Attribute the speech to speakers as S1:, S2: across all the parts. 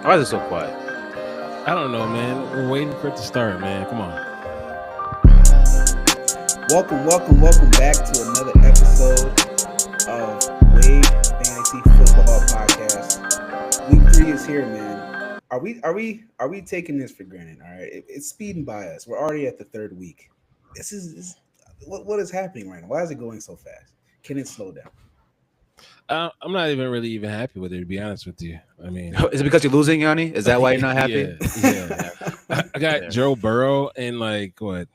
S1: Why is it so quiet?
S2: I don't know, man. We're waiting for it to start, man. Come on.
S3: Welcome back to another episode of Wave Fantasy Football Podcast. Week 3 is here, man. Are we taking this for granted? All right, it's speeding by us. We're already at the third week. What is happening right now? Why is it going so fast? Can it slow down?
S2: I'm not even happy with it, to be honest with you. I mean,
S1: Is it because you're losing, Yanni? Is that why you're not happy?
S2: Yeah. I got
S1: Yeah.
S2: Joe Burrow in what?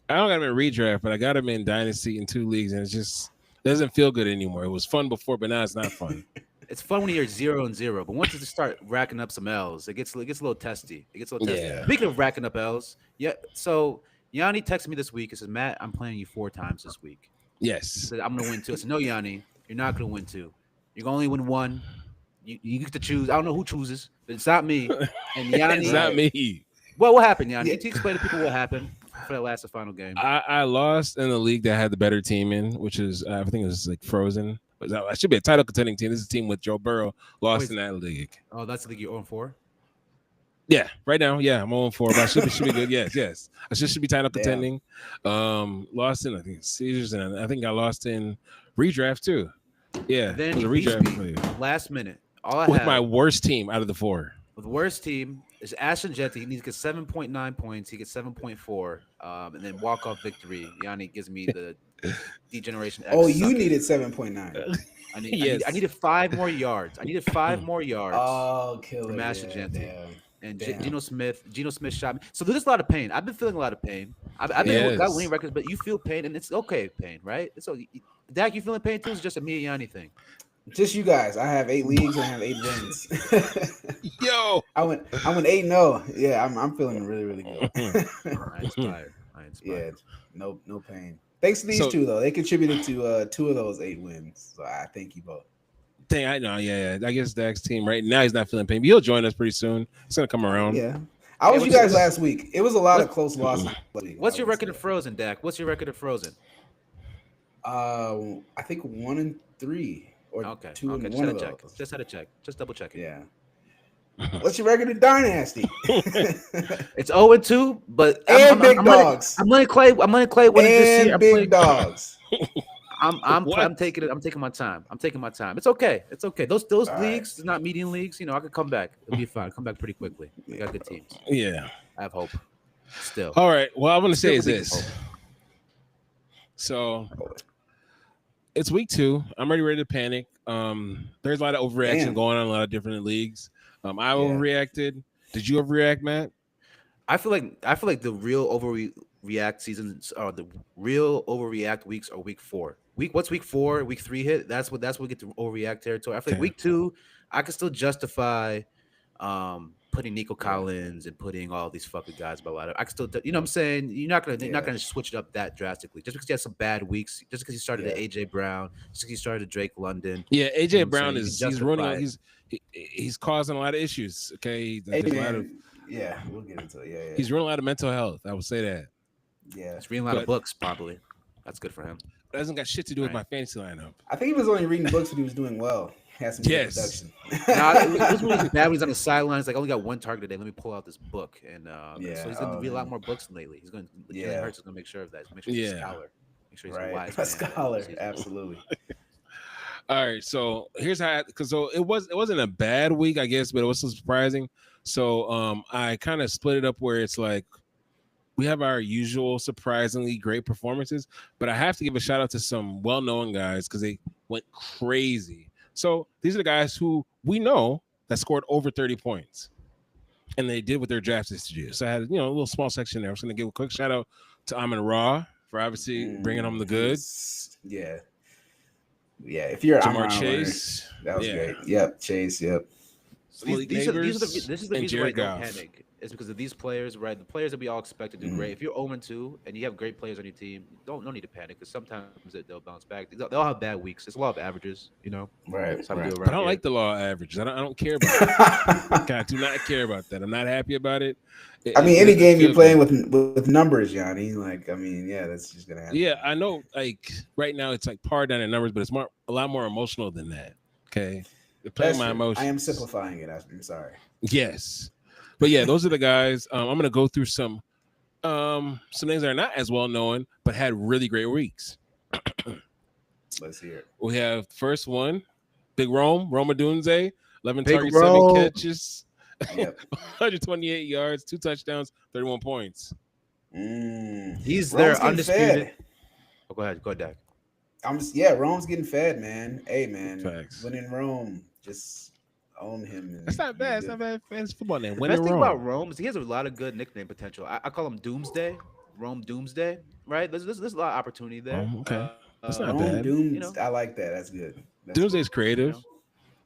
S2: I don't got him in redraft, but I got him in dynasty in 2 leagues, and it just doesn't feel good anymore. It was fun before, but now it's not fun.
S1: It's fun when you're 0-0, but once you start racking up some L's, it gets a little testy.
S2: Yeah.
S1: Speaking of racking up L's, yeah. So Yanni texted me this week and says, "Matt, I'm playing you 4 times this week." He
S2: Yes.
S1: said, "I'm gonna win 2." I said, "No, Yanni, you're not gonna win 2. You're gonna only win 1. You get to choose. I don't know who chooses, but it's not me." And Yanni,
S2: It's not me.
S1: Well, what happened, Yanni?
S3: Yeah.
S1: Can you explain to people what happened for that last and final game?
S2: I lost in the league that had the better team in, which is I think it was like Frozen. I should be a title contending team. This is a team with Joe Burrow lost in that league.
S1: Oh, that's the league you're 0-4?
S2: Yeah, right now, yeah, I'm 0-4, but I should be good. Yes. I should be title contending. Lost in I think Caesars, and I think I lost in redraft too. Yeah,
S1: Then
S2: it was a
S1: he beats
S2: redraft
S1: me
S2: league.
S1: last minute. All I
S2: With
S1: had
S2: my worst team out of the 4.
S1: with the worst team is Ashton Jetty. He needs to get 7.9 points. He gets 7.4, and then walk off victory. Yanni gives me the degeneration. X.
S3: Oh, you
S1: Suck it.
S3: needed 7.9.
S2: Yes.
S1: I needed 5 more yards. I needed 5 more yards.
S3: Oh, killer!
S1: From Ashton Jetty.
S3: Damn.
S1: And
S3: Damn.
S1: Geno Smith shot me. So there's a lot of pain. I've been feeling a lot of pain. I've been got winning records, but you feel pain, and it's okay pain, right? It's okay. Dak, you feeling pain too? It's just a me and Yanni thing.
S3: Just you guys. I have 8 leagues and I have 8 wins.
S2: Yo,
S3: I went 8-0. Yeah, I'm feeling really, really good.
S1: I inspired.
S3: Yeah, no pain. Thanks to these two though. They contributed to 2 of those 8 wins. So I thank you both.
S2: thing I know, yeah. I guess Dak's team right now he's not feeling pain, but he'll join us pretty soon. He's gonna come around.
S3: Yeah. I was you guys last week. It was a lot of close losses.
S1: What's your record of Frozen, Dak? What's your record of Frozen?
S3: I think 1-3 or 2-1.
S1: Just had to check. Just double check it.
S3: Yeah. What's your record of Dynasty?
S1: It's 0-2, but
S3: and big dogs.
S1: I'm gonna Clay winning this year.
S3: Big dogs.
S1: I'm taking it. I'm taking my time. It's okay. Those leagues, not median leagues. I could come back. It'll be fine. Come back pretty quickly. We got good teams.
S2: Yeah.
S1: I have hope. Still.
S2: All right. Well, I'm gonna say is this. So it's week 2. I'm already ready to panic. There's a lot of overreaction going on in a lot of different leagues. I overreacted. Did you overreact, Matt?
S1: I feel like the real overreact seasons are the real overreact weeks are week 4. What's week 4? Week 3 hit. That's what we get to overreact territory. I feel like week 2, I can still justify putting Nico Collins and putting all these fucking guys by ladder. I can still, you know what I'm saying? You're not gonna switch it up that drastically just because he has some bad weeks. Just because he started at AJ Brown, just because he started at Drake London.
S2: Yeah, AJ Brown he's running. He's causing a lot of issues. Okay,
S3: we'll get into it. Yeah.
S2: He's running a lot of mental health. I would say that.
S3: Yeah,
S1: he's reading a lot of books. Probably that's good for him.
S2: It hasn't got shit to do with my fantasy lineup.
S3: I think he was only reading books when he was doing well. He had some good production.
S1: This one was bad when he's on the sidelines. Like, I only got 1 target today. Let me pull out this book. And so he's going to read a lot more books lately. He's going to. Jalen Hurts is going to make sure of that. Make sure he's a scholar. Make sure he's a wise man.
S3: A scholar, absolutely.
S2: All right, so here's how. It wasn't a bad week, I guess, but it was surprising. So I kind of split it up where it's like we have our usual surprisingly great performances, but I have to give a shout out to some well-known guys because they went crazy. So these are the guys who we know that scored over 30 points, and they did what their draft is to do. So I had a little small section there. I'm just gonna give a quick shout out to Amon Ra for obviously bringing home the goods.
S3: Yeah. If you're
S2: Jamar Chase,
S3: that was great. Yep, Chase. Yep.
S1: So this is the reason why I don't panic. It's because of these players, right? The players that we all expect to do great. If you're 0-2 and you have great players on your team, no need to panic because sometimes they'll bounce back. They'll have bad weeks. It's a lot of averages,
S3: Right.
S1: But
S2: I don't like the law of averages. I don't care about it. I do not care about that. I'm not happy about it.
S3: Any game you're playing with numbers, Yanni. That's just gonna happen.
S2: Yeah, I know. Like right now, it's like par down in numbers, but it's a lot more emotional than that. Okay. Playing my emotions.
S3: I am simplifying it. I'm sorry.
S2: Yes, but yeah, those are the guys. I'm gonna go through some names that are not as well known, but had really great weeks.
S3: Let's hear it.
S2: We have first one, Big Rome Odunze, 11
S1: Big
S2: targets,
S1: Rome.
S2: 7 catches,
S3: Yep.
S2: 128 yards, 2 touchdowns, 31 points.
S1: He's
S3: Rome's
S1: their
S3: getting
S1: undisputed.
S3: fed.
S1: Oh, go ahead, Dak.
S3: Rome's getting fed, man. Hey, man.
S2: Facts.
S3: When in Rome, just own him. And
S2: That's not bad. It's
S3: good.
S2: not bad. Fantasy football name.
S1: The
S2: When
S1: best
S2: in
S1: thing
S2: Rome.
S1: about Rome is he has a lot of good nickname potential. I call him Doomsday, Rome Doomsday, right? There's a lot of opportunity there.
S2: Okay. That's not
S3: Rome
S2: bad.
S3: Dooms,
S1: You know.
S3: I like that. That's good. That's
S2: Doomsday's
S3: good.
S2: creative.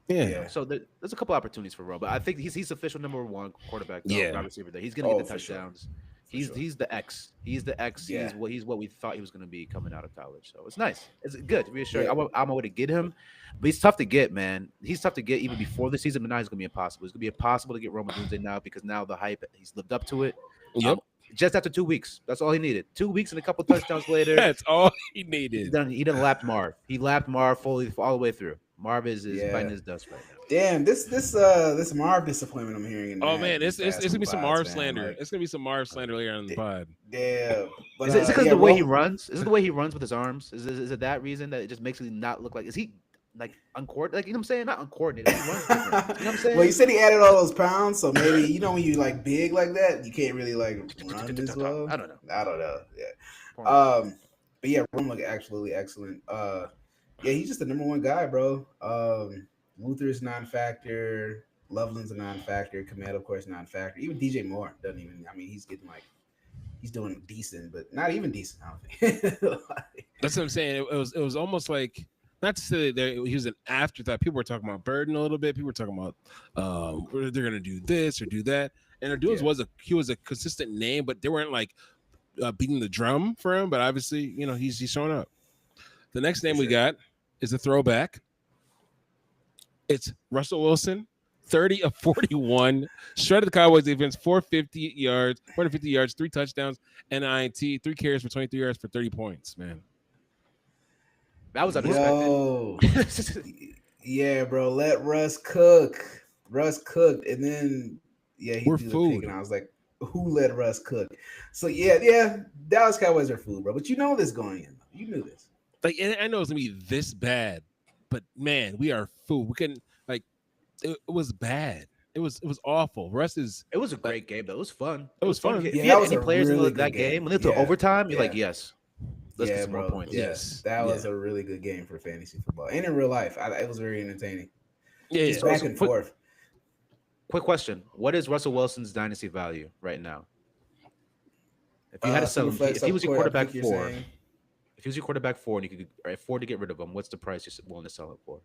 S2: Yeah.
S3: Yeah.
S1: So there's a couple opportunities for Rome, but I think he's official number one quarterback.
S2: Yeah.
S1: Wide receiver there. He's gonna get the
S3: for sure.
S1: touchdowns.
S3: For
S1: He's
S3: sure.
S1: he's the X. He's the X.
S3: Yeah.
S1: He's what we thought he was gonna be coming out of college. So it's nice. It's good. Reassuring.
S3: Yeah.
S1: I'm a way to get him, but he's tough to get, man. He's tough to get even before the season, but now he's gonna be impossible. It's gonna be impossible to get Rome Odunze now because now the hype he's lived up to it.
S2: Yep.
S1: Just after 2 weeks, that's all he needed. 2 weeks and a couple touchdowns later.
S2: That's all he
S1: He
S2: needed.
S1: done lapped Marv. He lapped Marv fully all the way through. Marv is biting his dust right now.
S3: Damn, this Marv disappointment I'm hearing.
S2: Oh man, it's gonna be some Marv
S3: man.
S2: slander.
S3: Like,
S2: It's gonna be some Marv slander later on in the pod.
S3: damn. But,
S1: Is it because the way
S3: Rome-
S1: he runs? Is it the way he runs with his arms? Is it that reason that it just makes him not look like? Is he like uncoordinated? Like, you know what I'm saying? Not uncoordinated. He runs different. You know what I'm saying?
S3: Well, you said he added all those pounds, so maybe when you like big like that, you can't really like run as well.
S1: I don't know.
S3: Yeah. But yeah, Rome looked absolutely excellent. Yeah, he's just the number one guy, bro. Luther's non-factor, Loveland's a non-factor, Komet, of course, non-factor. Even DJ Moore doesn't even. I mean, he's getting he's doing decent, but not even decent. I don't think.
S2: That's what I'm saying. It was almost like, not to say that he was an afterthought. People were talking about Burden a little bit. People were talking about they're gonna do this or do that. And Odunze was a consistent name, but they weren't like beating the drum for him. But obviously, he's showing up. The next name we got is a throwback. It's Russell Wilson, 30 of 41, shredded the Cowboys defense, 450 yards, 3 touchdowns, and INT, 3 carries for 23 yards for 30 points. Man,
S1: That was unexpected.
S3: Yeah, bro. Let Russ cook. Russ cooked, and then he
S2: we're
S3: threw the
S2: food.
S3: pick, and I was like, who let Russ cook? So yeah, Dallas Cowboys are food, bro. But you know this going in. You knew this.
S2: Like, and I know it's gonna be this bad, but man, we are food. We couldn't it was bad. It was awful. Russ is.
S1: It was a great game though. It was fun.
S2: It was fun.
S1: If
S3: Yeah,
S1: you
S3: that
S1: had
S3: was
S1: any
S3: a
S1: players
S3: really
S1: in that
S3: good
S1: game,
S3: game.
S1: when they to
S3: Yeah.
S1: overtime, you're
S3: Yeah.
S1: like, yes, let's get some more points.
S3: Yes, that was a really good game for fantasy football, and in real life, it was very entertaining.
S2: Yeah.
S3: Just back and forth.
S1: Quick question: what is Russell Wilson's dynasty value right now? If you had to sell him, if he was your quarterback four, and you could afford to get rid of him, what's the price you're willing to sell it for?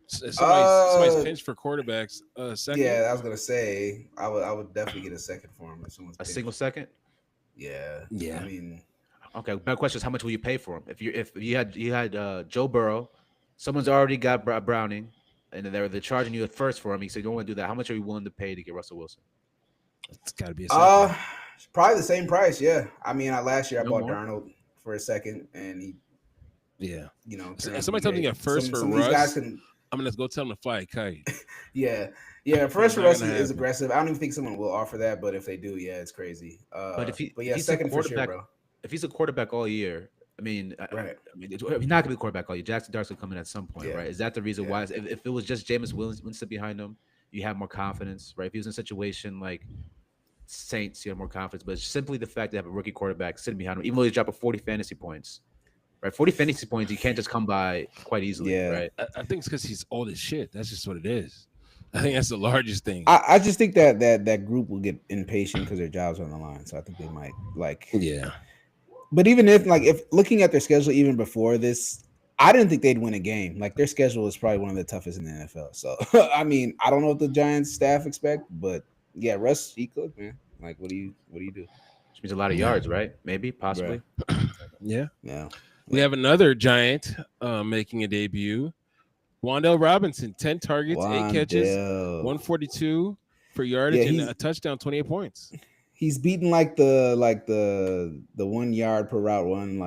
S2: Somebody's pinched for quarterbacks. Second.
S3: Yeah, I was gonna say I would definitely get a second for him if someone's
S1: A
S3: picked.
S1: single second?
S3: Yeah.
S2: Yeah.
S3: I mean,
S1: Okay. My question is, how much will you pay for him? If you had Joe Burrow, someone's already got Browning, and then they're charging you at first for him. He said, "You don't want to do that. How much are you willing to pay to get Russell Wilson?"
S2: It's got to be a second.
S3: probably the same price. Yeah. I mean, last year I
S1: No
S3: bought
S1: more?
S3: Darnold for a second, and he,
S2: Yeah.
S3: turned
S2: Somebody
S3: out
S2: told me
S3: to
S2: to
S3: be
S2: get first
S3: great.
S2: for
S3: Some of these
S2: Russ.
S3: guys can,
S2: I'm gonna go tell him to fly a kite.
S3: yeah. First for
S2: not
S3: Russ
S2: gonna
S3: is
S2: happen.
S3: aggressive. I don't even think someone will offer that, but if they do, yeah, it's crazy.
S1: But if he's a
S3: second for sure,
S1: quarterback,
S3: bro.
S1: if he's a quarterback all year, I mean,
S3: Right.
S1: he's not going to be a quarterback all year. Jackson Dart's going to come in at some point,
S3: Yeah.
S1: right? Is that the reason
S3: Yeah.
S1: why? If it was just Jameis Winston behind him, you have more confidence, right? If he was in a situation like Saints, you have more confidence. But it's simply the fact to have a rookie quarterback sitting behind him, even though he's dropping 40 fantasy points, right? 40 fantasy points, you can't just come by quite easily,
S3: Yeah.
S1: right?
S2: I think it's because he's old as shit. That's just what it is. I think that's the largest thing.
S3: I just think that group will get impatient because their jobs are on the line. So I think they might
S2: Yeah.
S3: But even if looking at their schedule even before this, I didn't think they'd win a game. Like their schedule is probably one of the toughest in the NFL. So I mean, I don't know what the Giants staff expect, but yeah, Russ, he cooked, man. Like, what do you do?
S1: Which means a lot of yards, right? Maybe, possibly.
S2: Yeah.
S3: Yeah.
S2: We have another Giant making a debut. Wan'Dale Robinson, 10 targets, 8 catches, 142 for yardage, and a touchdown, 28 points.
S3: He's beating like the 1 yard per route one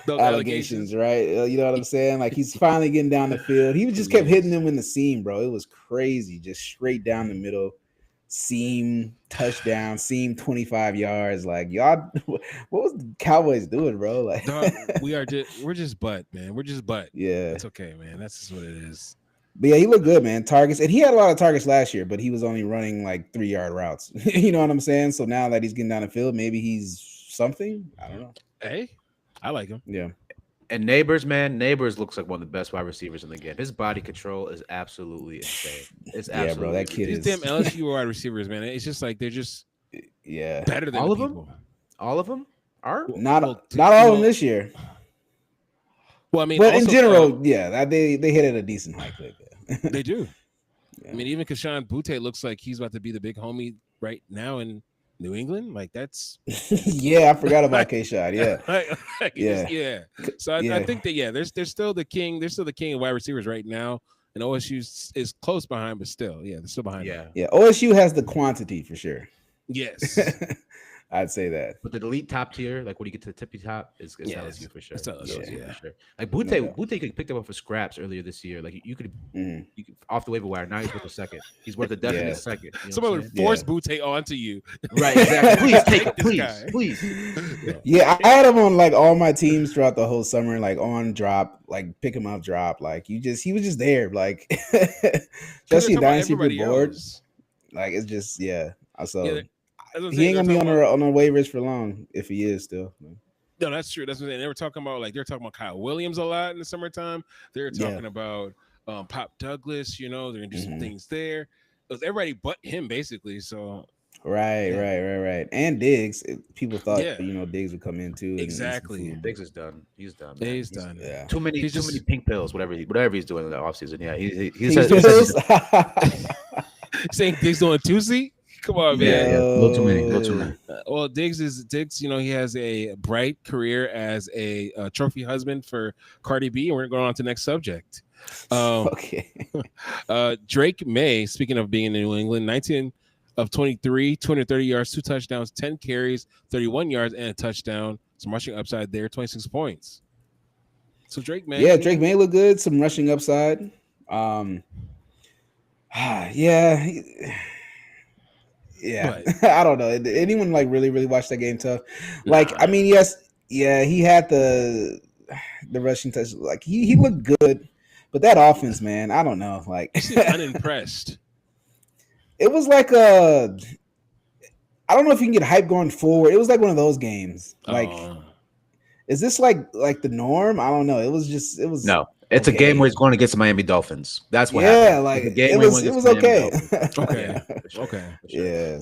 S2: Those
S3: allegations, right? You know what I'm saying? Like he's finally getting down the field. He just kept hitting them in the seam, bro. It was crazy, just straight down the middle, seam touchdown, seam 25 yards. Like y'all, what was the Cowboys doing, bro? Like
S2: Dog, we're just butt, man. We're just butt.
S3: yeah,
S2: It's okay, man. That's just what it is.
S3: but yeah, he looked good, man. Targets, and he had a lot of targets last year, but he was only running like 3-yard routes. You know what I'm saying? So now that he's getting down the field, maybe he's something. I don't know.
S2: Hey, I like him.
S3: Yeah.
S1: And Neighbors, man, Neighbors looks like one of the best wide receivers in the game. His body control is absolutely insane. It's
S3: Yeah, bro, that kid
S2: These
S3: is
S2: damn LSU wide receivers, man. It's just like they're just
S3: yeah.
S2: better than
S1: All
S2: the
S1: of them?
S2: people.
S1: All of them are.
S3: Not
S2: Well,
S3: all of them this year.
S2: Well, I mean,
S3: But in
S2: also,
S3: general, yeah, they hit at a decent height.
S2: they do.
S3: Yeah.
S2: I mean, even Kashawn Butte looks like he's about to be the big homie right now in New England. Like that's
S3: Yeah, I forgot about K-Shot. Yeah.
S2: yeah. So I think that they're still the king. They're still the king of wide receivers right now, and OSU is close behind, but still, they're still behind.
S1: Yeah.
S2: them.
S3: Yeah. OSU has the quantity for sure.
S2: Yes.
S3: I'd say that.
S1: But the elite top tier, like when you get to the tippy top, is
S2: Yes.
S1: LSU for sure.
S2: It's LSU,
S1: LSU
S2: yeah.
S1: for sure. Like Butte,
S3: No doubt.
S1: Butte could picked up for scraps earlier this year. Like you could off the waiver wire. Now he's worth a second. He's worth a definite
S3: Yeah.
S1: second. You know what
S2: Somebody
S1: I'm
S2: would
S1: saying?
S2: force Butte onto you.
S1: Right, exactly. Please take
S2: Take
S1: it,
S2: this
S1: please,
S2: guy.
S1: please.
S3: Yeah, I had him on like all my teams throughout the whole summer, like on drop, like pick him up, drop. Like he was just there. Like especially a dynasty if you're bored. Like it's just So
S2: Yeah, that's what I'm
S3: he
S2: saying.
S3: ain't
S2: They're
S3: gonna be
S2: talking
S3: on
S2: about-
S3: the waivers for long if he is still.
S2: No, that's true. That's what they were talking about. Like they're talking about Kyle Williams a lot in the summertime. They're talking about Pop Douglas. You know, they're gonna do some things there. It was everybody but him, basically. So
S3: Right. And Diggs, people thought
S2: Yeah.
S3: Diggs would come in too. and
S2: Exactly.
S3: some
S1: Diggs is done. He's done.
S2: yeah,
S1: Man.
S2: he's done.
S3: Yeah.
S1: Too many pink pills. Whatever he's doing in the offseason. Yeah, he
S3: He's
S1: says
S3: just-
S2: Saying Diggs doing 2C? Come on, man.
S1: Yeah. A little too many.
S2: Well, Diggs. You know, he has a bright career as a trophy husband for Cardi B, and we're going on to the next subject.
S3: Okay.
S2: Drake May, speaking of being in New England, 19 of 23, 230 yards, 2 touchdowns, 10 carries, 31 yards, and a touchdown. Some rushing upside there, 26 points. So Drake May.
S3: Yeah, Drake May look good. Some rushing upside. Yeah. I don't know. Anyone like really watch that game tough? Like, I mean, yes, he had the rushing touch. Like he looked good, but that offense, man, I don't know. Like
S2: unimpressed.
S3: It was like I don't know if you can get hype going forward. It was like one of those games. Like, is this like the norm? I don't know. It was
S1: no. It's a game where he's going against the Miami Dolphins. That's what
S3: happened.
S1: Yeah,
S3: like
S1: it
S3: was okay.
S2: Okay.
S3: Yeah.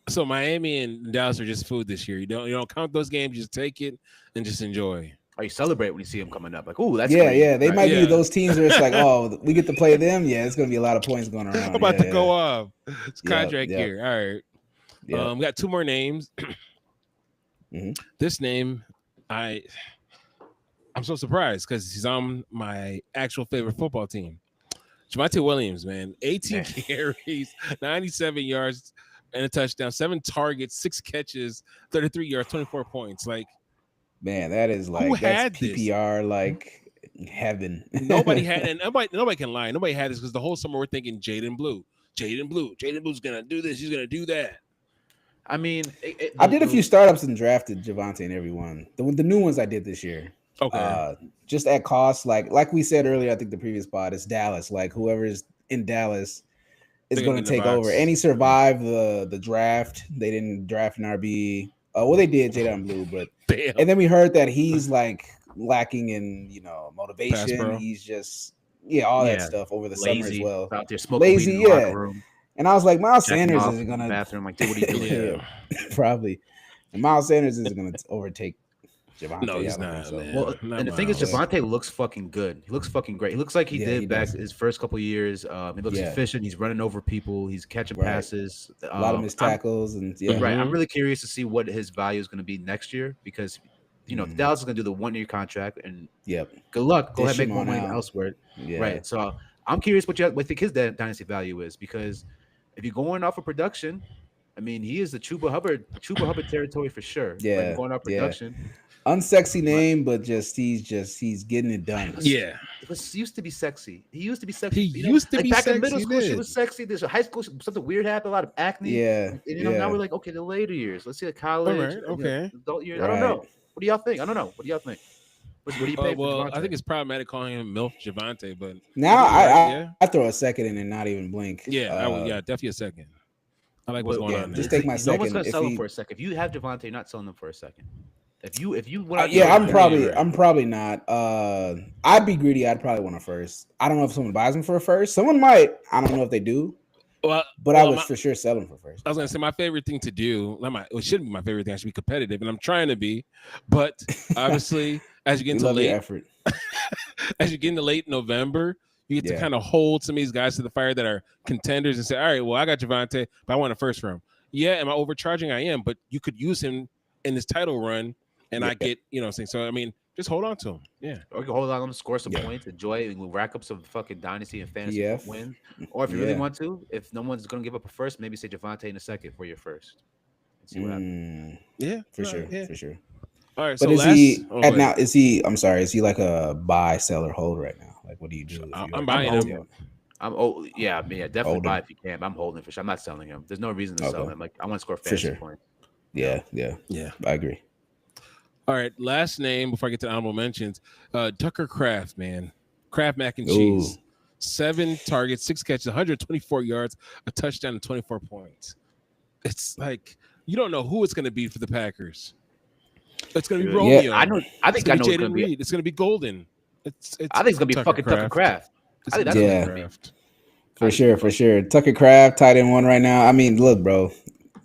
S2: So Miami and Dallas are just food this year. You don't count those games. Just take it and just enjoy.
S1: Or you celebrate when you see them coming up. Like, oh, that's
S3: They
S1: right?
S3: might be those teams where it's like, oh, we get to play them. Yeah, it's gonna be a lot of points going around.
S2: I'm about to go off. It's contract
S3: Yep.
S2: year. All right.
S3: Yeah.
S2: We got 2 more names. This name, I'm so surprised because he's on my actual favorite football team. Javonte Williams, man. 18 carries, 97 yards, and a touchdown, 7 targets, 6 catches, 33 yards, 24 points. Like,
S3: man, that is like that's PPR like heaven.
S2: Nobody had, and nobody can lie. Nobody had this because the whole summer we're thinking Jaden Blue. Jaden Blue's gonna do this. He's gonna do that.
S1: I mean,
S3: I did a few startups and drafted Javonte in every one. The new ones I did this year.
S2: Okay.
S3: Just at cost, like we said earlier, I think the previous pod is Dallas. Like whoever's in Dallas is going to take over. And he survived the draft. They didn't draft an RB. Well, they did Jaden Blue, but and then we heard that he's like lacking in motivation. He's just all that stuff over the summer as well.
S1: Out there smoking lazy, weed in the locker room.
S3: And I was like, Miles Sanders isn't gonna
S1: bathroom. Like, dude, what are you doing?
S3: Probably. And Miles Sanders isn't gonna overtake Javonte.
S2: No, he's not. So.
S1: Well, and the thing is, Javonte looks fucking good. He looks fucking great. He looks like he did back his first couple years. He looks efficient. He's running over people. He's catching passes.
S3: A lot of missed tackles and
S1: right. I'm really curious to see what his value is going to be next year because Dallas is going to do the 1-year contract and good luck. Go ahead and make more money elsewhere. Yeah. Right. So I'm curious what you think his dynasty value is because if you're going off of production, I mean, he is the Chuba Hubbard territory for sure.
S3: Yeah,
S1: Like going off
S3: yeah.
S1: production.
S3: Unsexy name, but he's getting it done.
S2: Yeah,
S1: It used to be sexy. He used to be sexy.
S2: he used to
S1: like
S2: be
S1: back
S2: sexy.
S1: in middle school,
S2: he
S1: she
S2: did.
S1: was sexy. There's a high school, something weird happened, a lot of acne.
S3: Yeah,
S1: And now we're like, okay, the later years. Let's see the college.
S2: All right, okay.
S1: Adult years. I don't know. What do y'all think? I don't know. What do y'all think? What do you pay for
S2: Well,
S1: Javonte?
S2: I think it's problematic calling him MILF Javonte, but
S3: now
S2: yeah,
S3: I throw a second in and not even blink.
S2: yeah, I would, yeah, definitely a second. I like what's going on there.
S3: Just take my
S1: No
S3: second.
S1: one's gonna
S3: If
S1: sell him
S3: he-
S1: for a second. If you have Javonte, you're not selling him for a second. If you
S3: yeah, I'm probably not. I'd be greedy. I'd probably want a first. I don't know if someone buys him for a first. Someone might. I don't know if they do.
S2: Well,
S3: But I would for sure sell him for first.
S2: I was gonna say my favorite thing to do. It shouldn't be my favorite thing. I should be competitive, and I'm trying to be. But obviously, as you get into
S3: Love your effort.
S2: as you get into late November, you get to
S3: Yeah.
S2: kind of hold some of these guys to the fire that are contenders and say, all right, well, I got Javonte, but I want a first from him. Yeah, am I overcharging? I am, but you could use him in this title run, and I get, you know what I'm saying? So, I mean, just hold on to him. Yeah.
S1: Or you can hold on to him, score some points, enjoy it, and we'll rack up some fucking dynasty and fantasy wins. Or if you really want to, if no one's going to give up a first, maybe say Javonte in a second for your first. And see what happens.
S2: Yeah.
S3: For sure.
S2: All right.
S3: But
S2: so
S3: is he I'm sorry, is he like a buy, sell, or hold right now? Like, what do you do?
S2: I'm buying him.
S1: Definitely buy if you can. But I'm holding for sure. I'm not selling him. There's no reason to sell him. Like, I want to score fantasy points.
S3: Yeah. I agree.
S2: All right, last name before I get to honorable mentions. Tucker Kraft, man. Kraft mac and cheese. 7 targets, 6 catches, 124 yards, a touchdown, and 24 points. It's like you don't know who it's going to be for the Packers. It's going to be Romeo.
S1: Yeah, I know. I think I know
S2: Jaden Reed. It's going to be Golden.
S1: I think it's going to be fucking Tucker Kraft. I think that's
S2: Kraft.
S3: For sure. Tucker Kraft, tight end 1 right now. I mean, look, bro.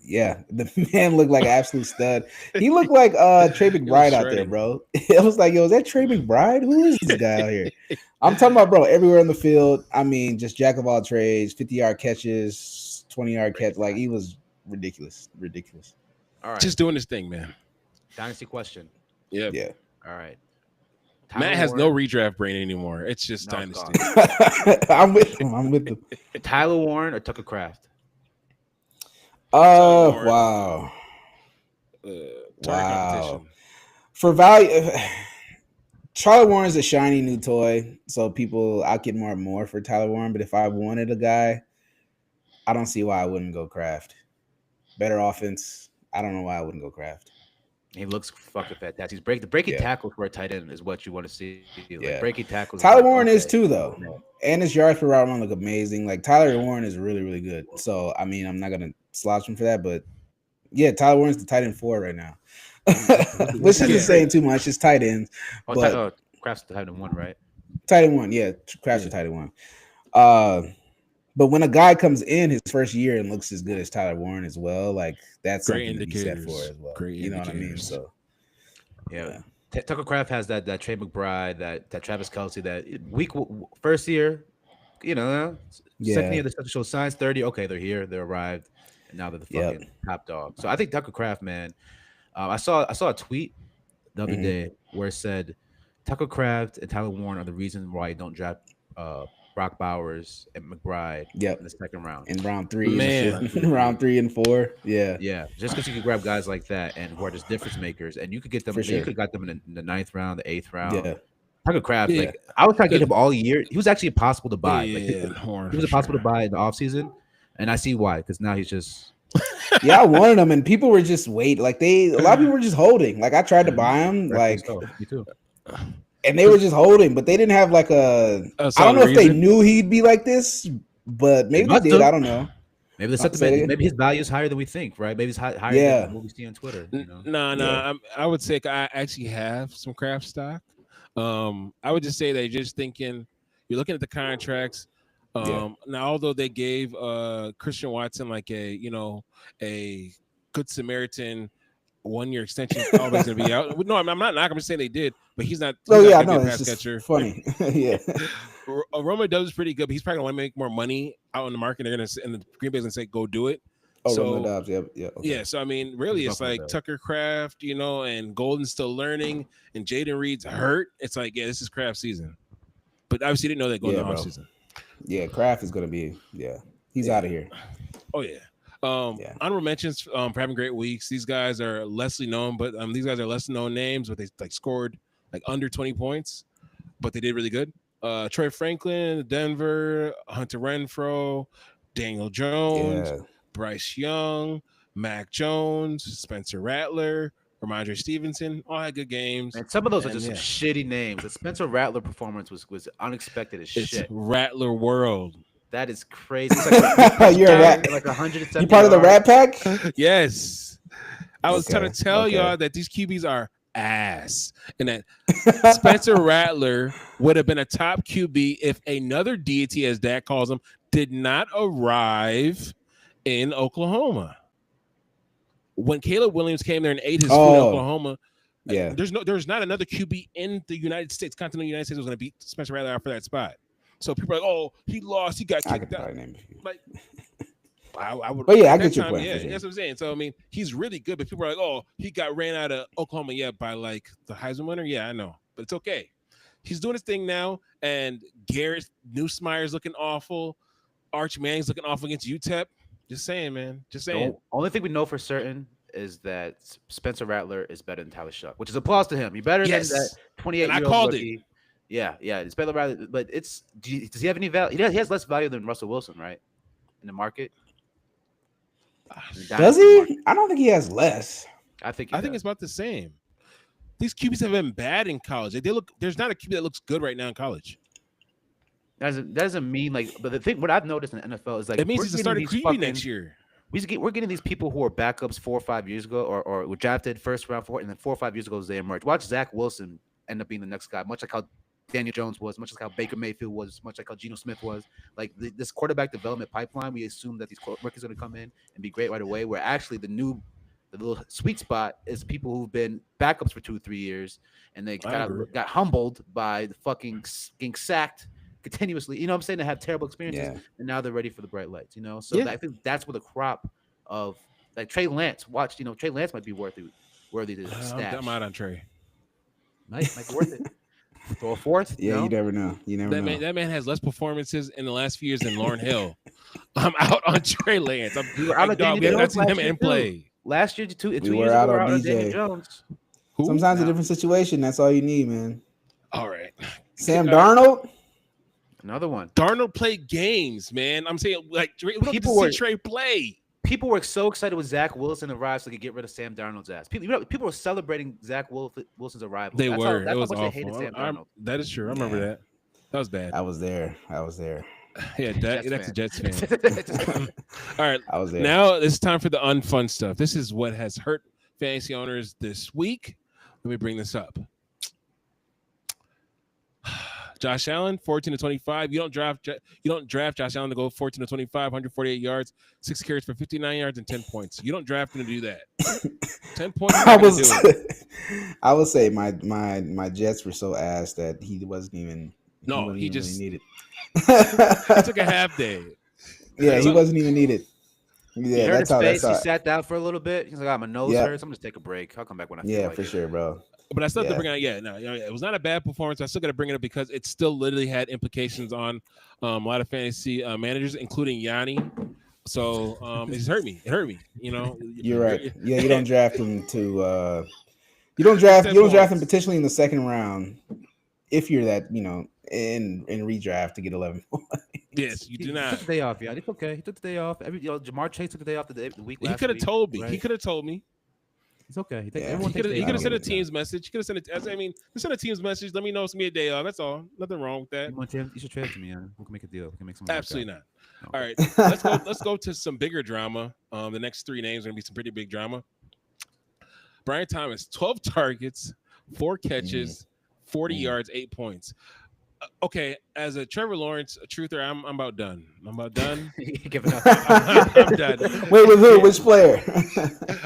S3: Yeah, the man looked like an absolute stud. He looked like Trey McBride out there, bro. It was like, yo, is that Trey McBride? Who is this guy out here? I'm talking about, bro, everywhere in the field. I mean, just jack of all trades, 50-yard catches, 20-yard catch. Like, he was ridiculous.
S1: All right.
S2: Just doing his thing, man.
S1: Dynasty question.
S2: Yeah.
S1: All right.
S2: Matt has no redraft brain anymore. It's just dynasty.
S3: I'm with him.
S1: Tyler Warren or Tucker Kraft?
S3: Wow.
S2: Competition.
S3: For value, Tyler Warren's a shiny new toy, so I'll get more for Tyler Warren. But if I wanted a guy, I don't see why I wouldn't go Kraft. Better offense. I don't know why I wouldn't go Kraft.
S1: He looks fucking fantastic. The breaking tackles for a tight end is what you want to see. Like breaking tackles.
S3: Tyler Warren is too, though. And his yards per route run look amazing. Like, Tyler Warren is really, really good. So, I mean, I'm not going to slouch him for that. But, yeah, Tyler Warren's the tight end 4 right now. Which isn't saying too much. It's tight ends.
S1: Kraft's the tight end 1, right?
S3: Tight end 1, yeah. Kraft's the tight end 1. But when a guy comes in his first year and looks as good as Tyler Warren as well, like, that's
S2: great
S3: something to be set for as well.
S2: Great
S3: you know what I mean? So,
S1: yeah. Tucker Kraft has that Trey McBride, that Travis Kelce, that first year, second year they show signs, 30. Okay, they're here, they arrived, and now they're the fucking top dog. So I think Tucker Kraft, man. I saw a tweet the other day where it said Tucker Kraft and Tyler Warren are the reason why you don't draft Brock Bowers and McBride in the second round.
S3: In round 3.
S2: Man.
S3: Round 3 and 4. Yeah.
S1: Yeah. Just because you can grab guys like that and who are just difference makers, and you could get them. You could have got them in the 9th round, the 8th round.
S3: Yeah.
S1: Tucker Kraft, like I was trying to get him all year. He was actually impossible to buy.
S2: Yeah,
S1: he was impossible to buy in the offseason, and I see why, because now he's just.
S3: Yeah, I wanted him, and people were just waiting. Like a lot of people were just holding. Like I tried to buy him, like
S1: me too.
S3: And they were just holding, but they didn't have like I don't know if they knew he'd be like this, but maybe they did. I don't know.
S1: Maybe maybe his value is higher than we think, right? Maybe it's higher than what we see on Twitter. You know?
S2: No. I would say I actually have some Kraft stock. I would just say that you're just thinking, you're looking at the contracts. Now, although they gave Christian Watson like a good Samaritan 1-year extension, always gonna be out. No, I'm not knocking. I'm just saying they did, but he's not.
S3: It's just catcher. Funny. Yeah.
S2: Roma does pretty good, but he's probably gonna want to make more money out in the market. They're gonna, and the Green Bay's gonna say, "Go do it."
S3: Roma Dobbs, yeah. Okay.
S2: Yeah, so I mean, really, it's like Tucker Kraft, and Golden's still learning, and Jaden Reed's hurt. It's like, yeah, this is Kraft season, but obviously didn't know that going into the offseason.
S3: Yeah, Kraft is gonna be. Yeah, he's out of here.
S2: Oh yeah. Honorable mentions for having great weeks. These guys are lessly known, but these guys are less known names, but they like scored like under 20 points, but they did really good. Troy Franklin, Denver, Hunter Renfro, Daniel Jones, Bryce Young, Mac Jones, Spencer Rattler, Ramondre Stevenson, all had good games.
S1: And some of those are just some shitty names. The Spencer Rattler performance was unexpected as shit.
S2: Rattler world.
S1: That is crazy. Like
S3: you're a rat.
S1: Like 170.
S3: You part of the Rat Pack?
S2: Yes. I was trying to tell y'all that these QBs are ass, and that Spencer Rattler would have been a top QB if another deity, as Dak calls him, did not arrive in Oklahoma. When Caleb Williams came there and ate his food in Oklahoma, there's not another QB in the United States, continental United States, was going to beat Spencer Rattler out for that spot. So people are like, "Oh, he lost. He got kicked out." Like, I would.
S3: But yeah, I get your point.
S2: Yeah, that's what I'm saying. So I mean, he's really good, but people are like, "Oh, he got ran out of Oklahoma." Yeah, by like the Heisman winner. Yeah, I know, but it's okay. He's doing his thing now, and Garrett Nussmeier's looking awful. Arch Manning's looking awful against UTEP. Just saying, man. Just saying.
S1: The only thing we know for certain is that Spencer Rattler is better than Tyler Shuck, which is applause to him. He's better than that 28-year-old
S2: I called
S1: rookie.
S2: it.
S1: Yeah, it's better Rattler, but does he have any value? He has less value than Russell Wilson, right? In the market.
S3: Does he? I don't think he has less.
S1: I think
S2: it's about the same. These QBs have been bad in college. They look. There's not a QB that looks good right now in college.
S1: That doesn't mean like. But the thing, what I've noticed in the NFL is like
S2: it means he's a starting QB next year.
S1: We're getting these people who are backups 4 or 5 years ago, or were drafted first round 4, and then 4 or 5 years ago they emerged. Watch Zach Wilson end up being the next guy, much like how Daniel Jones was, much like how Baker Mayfield was, much like how Geno Smith was. Like this quarterback development pipeline, we assume that these rookies are going to come in and be great right away. Where actually the little sweet spot is people who've been backups for 2 or 3 years, and they got humbled by the fucking getting sacked continuously. You know what I'm saying? They have terrible experiences, and now they're ready for the bright lights. You know, so I think that's where the crop of like Trey Lance. Watch, Trey Lance might be worthy to stash.
S2: I'm out on Trey.
S1: Might be worth it. Throw a fourth.
S3: Yeah, you never know.
S2: That man has less performances in the last few years than Lauren Hill. I'm out on Trey Lance. We have not seen him in play.
S1: Last year, 2 years ago,
S3: we were out on
S1: DJ
S3: Daniel
S1: Jones.
S3: Sometimes a different situation. That's all you need, man.
S2: All right.
S3: Sam Darnold.
S1: Another one.
S2: Darnold played games, man. I'm saying, like, we don't get to see Trey play.
S1: People were so excited when Zach Wilson arrived so they could get rid of Sam Darnold's ass. People were celebrating Zach Wilson's arrival.
S2: They were.
S1: That's
S2: it was
S1: how much
S2: awful.
S1: they hated Sam Darnold.
S2: That is true. I remember that. That was bad.
S3: I was there.
S2: Yeah, that's a Jets fan. All right.
S3: I was there.
S2: Now it's time for the unfun stuff. This is what has hurt fantasy owners this week. Let me bring this up. Josh Allen, 14 to 25. You don't draft Josh Allen to go 14 to 25, 148 yards, 6 carries for 59 yards and 10 points. You don't draft him to do that. 10 points.
S3: I would say my Jets were so ass that he wasn't even.
S2: He just
S3: really needed.
S2: He took a half day.
S3: Yeah, he wasn't even needed. Yeah,
S1: that's how that's. He sat down for a little bit. He's like, my nose hurts. I'm just take a break. I'll come back when I feel like
S3: for sure, bro.
S2: But I still have to bring it up. It was not a bad performance. I still got to bring it up because it still literally had implications on a lot of fantasy managers, including Yanni. So it just hurt me. It hurt me.
S3: You're right. Yeah, you don't draft him to. You don't draft him potentially in the second round if you're that in redraft to get 11 points.
S2: Yes, you do not.
S1: He took the day off. Yeah, it's okay. He took the day off. Jamar Chase took the day off the week.
S2: He could have told me. Right? He could have told me.
S1: It's okay. He
S2: could have sent a team's message. He could have sent it. I mean, send a team's message. Let me know it's me a day off. That's all. Nothing wrong with that.
S1: You should trade it to me. We can make a deal. We can make some.
S2: Absolutely not. Okay. All right, let's go to some bigger drama. The next 3 names are gonna be some pretty big drama. Brian Thomas, 12 targets, 4 catches, 40 yards, 8 points. Okay, as a Trevor Lawrence truther, I'm about done. I'm
S1: giving up.
S2: I'm done.
S3: Wait, with who? Which player?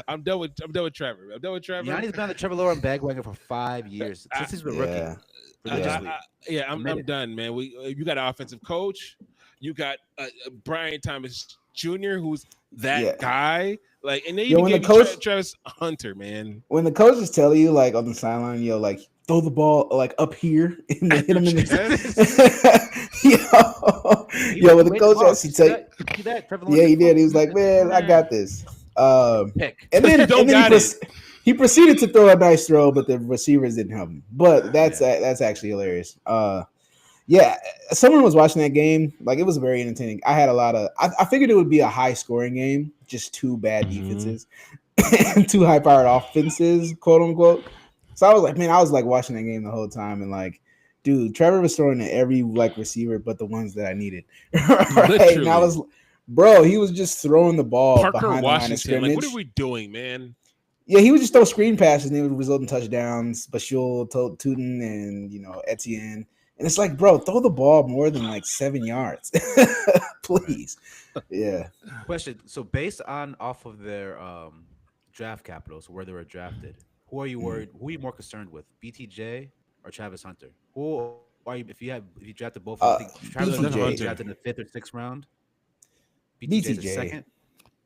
S2: I'm done with Trevor.
S1: Yanni's been on the Trevor Lawrence bandwagon for 5 years since he's been rookie.
S2: I'm done, man. You got an offensive coach. You got Brian Thomas Jr., who's that guy. Like, and they even gave Travis Hunter, man.
S3: When the coaches tell you, like, on the sideline, like, throw the ball like up here and then hit him in the yo, with the coach actually
S1: see that? Trevor Lawrence
S3: yeah, he did. He was like, man, I got this.
S1: Pick.
S3: And then,
S2: Don't got it.
S3: He proceeded to throw a nice throw, but the receivers didn't help him. But that's actually hilarious. Yeah, someone was watching that game. Like, it was very entertaining. I had a lot of. I figured it would be a high scoring game, just two bad defenses and two high powered offenses, quote unquote. So I was like, man, I was like watching that game the whole time, and like, dude, Trevor was throwing to every like receiver but the ones that I needed. Right? And I was, bro, he was just throwing the ball
S2: Parker
S3: behind the line of scrimmage.
S2: Like, what are we doing, man?
S3: Yeah, he would just throw screen passes and it would result in touchdowns. Bashul, Tootin, and Etienne. And it's like, bro, throw the ball more than like 7 yards, please. Yeah.
S1: Question. So based on off of their draft capitals, where they were drafted, who are you worried? Who are you more concerned with, BTJ or Travis Hunter? Who are you if you drafted both? I think Travis Hunter drafted in the 5th or 6th round. BTJ is the second.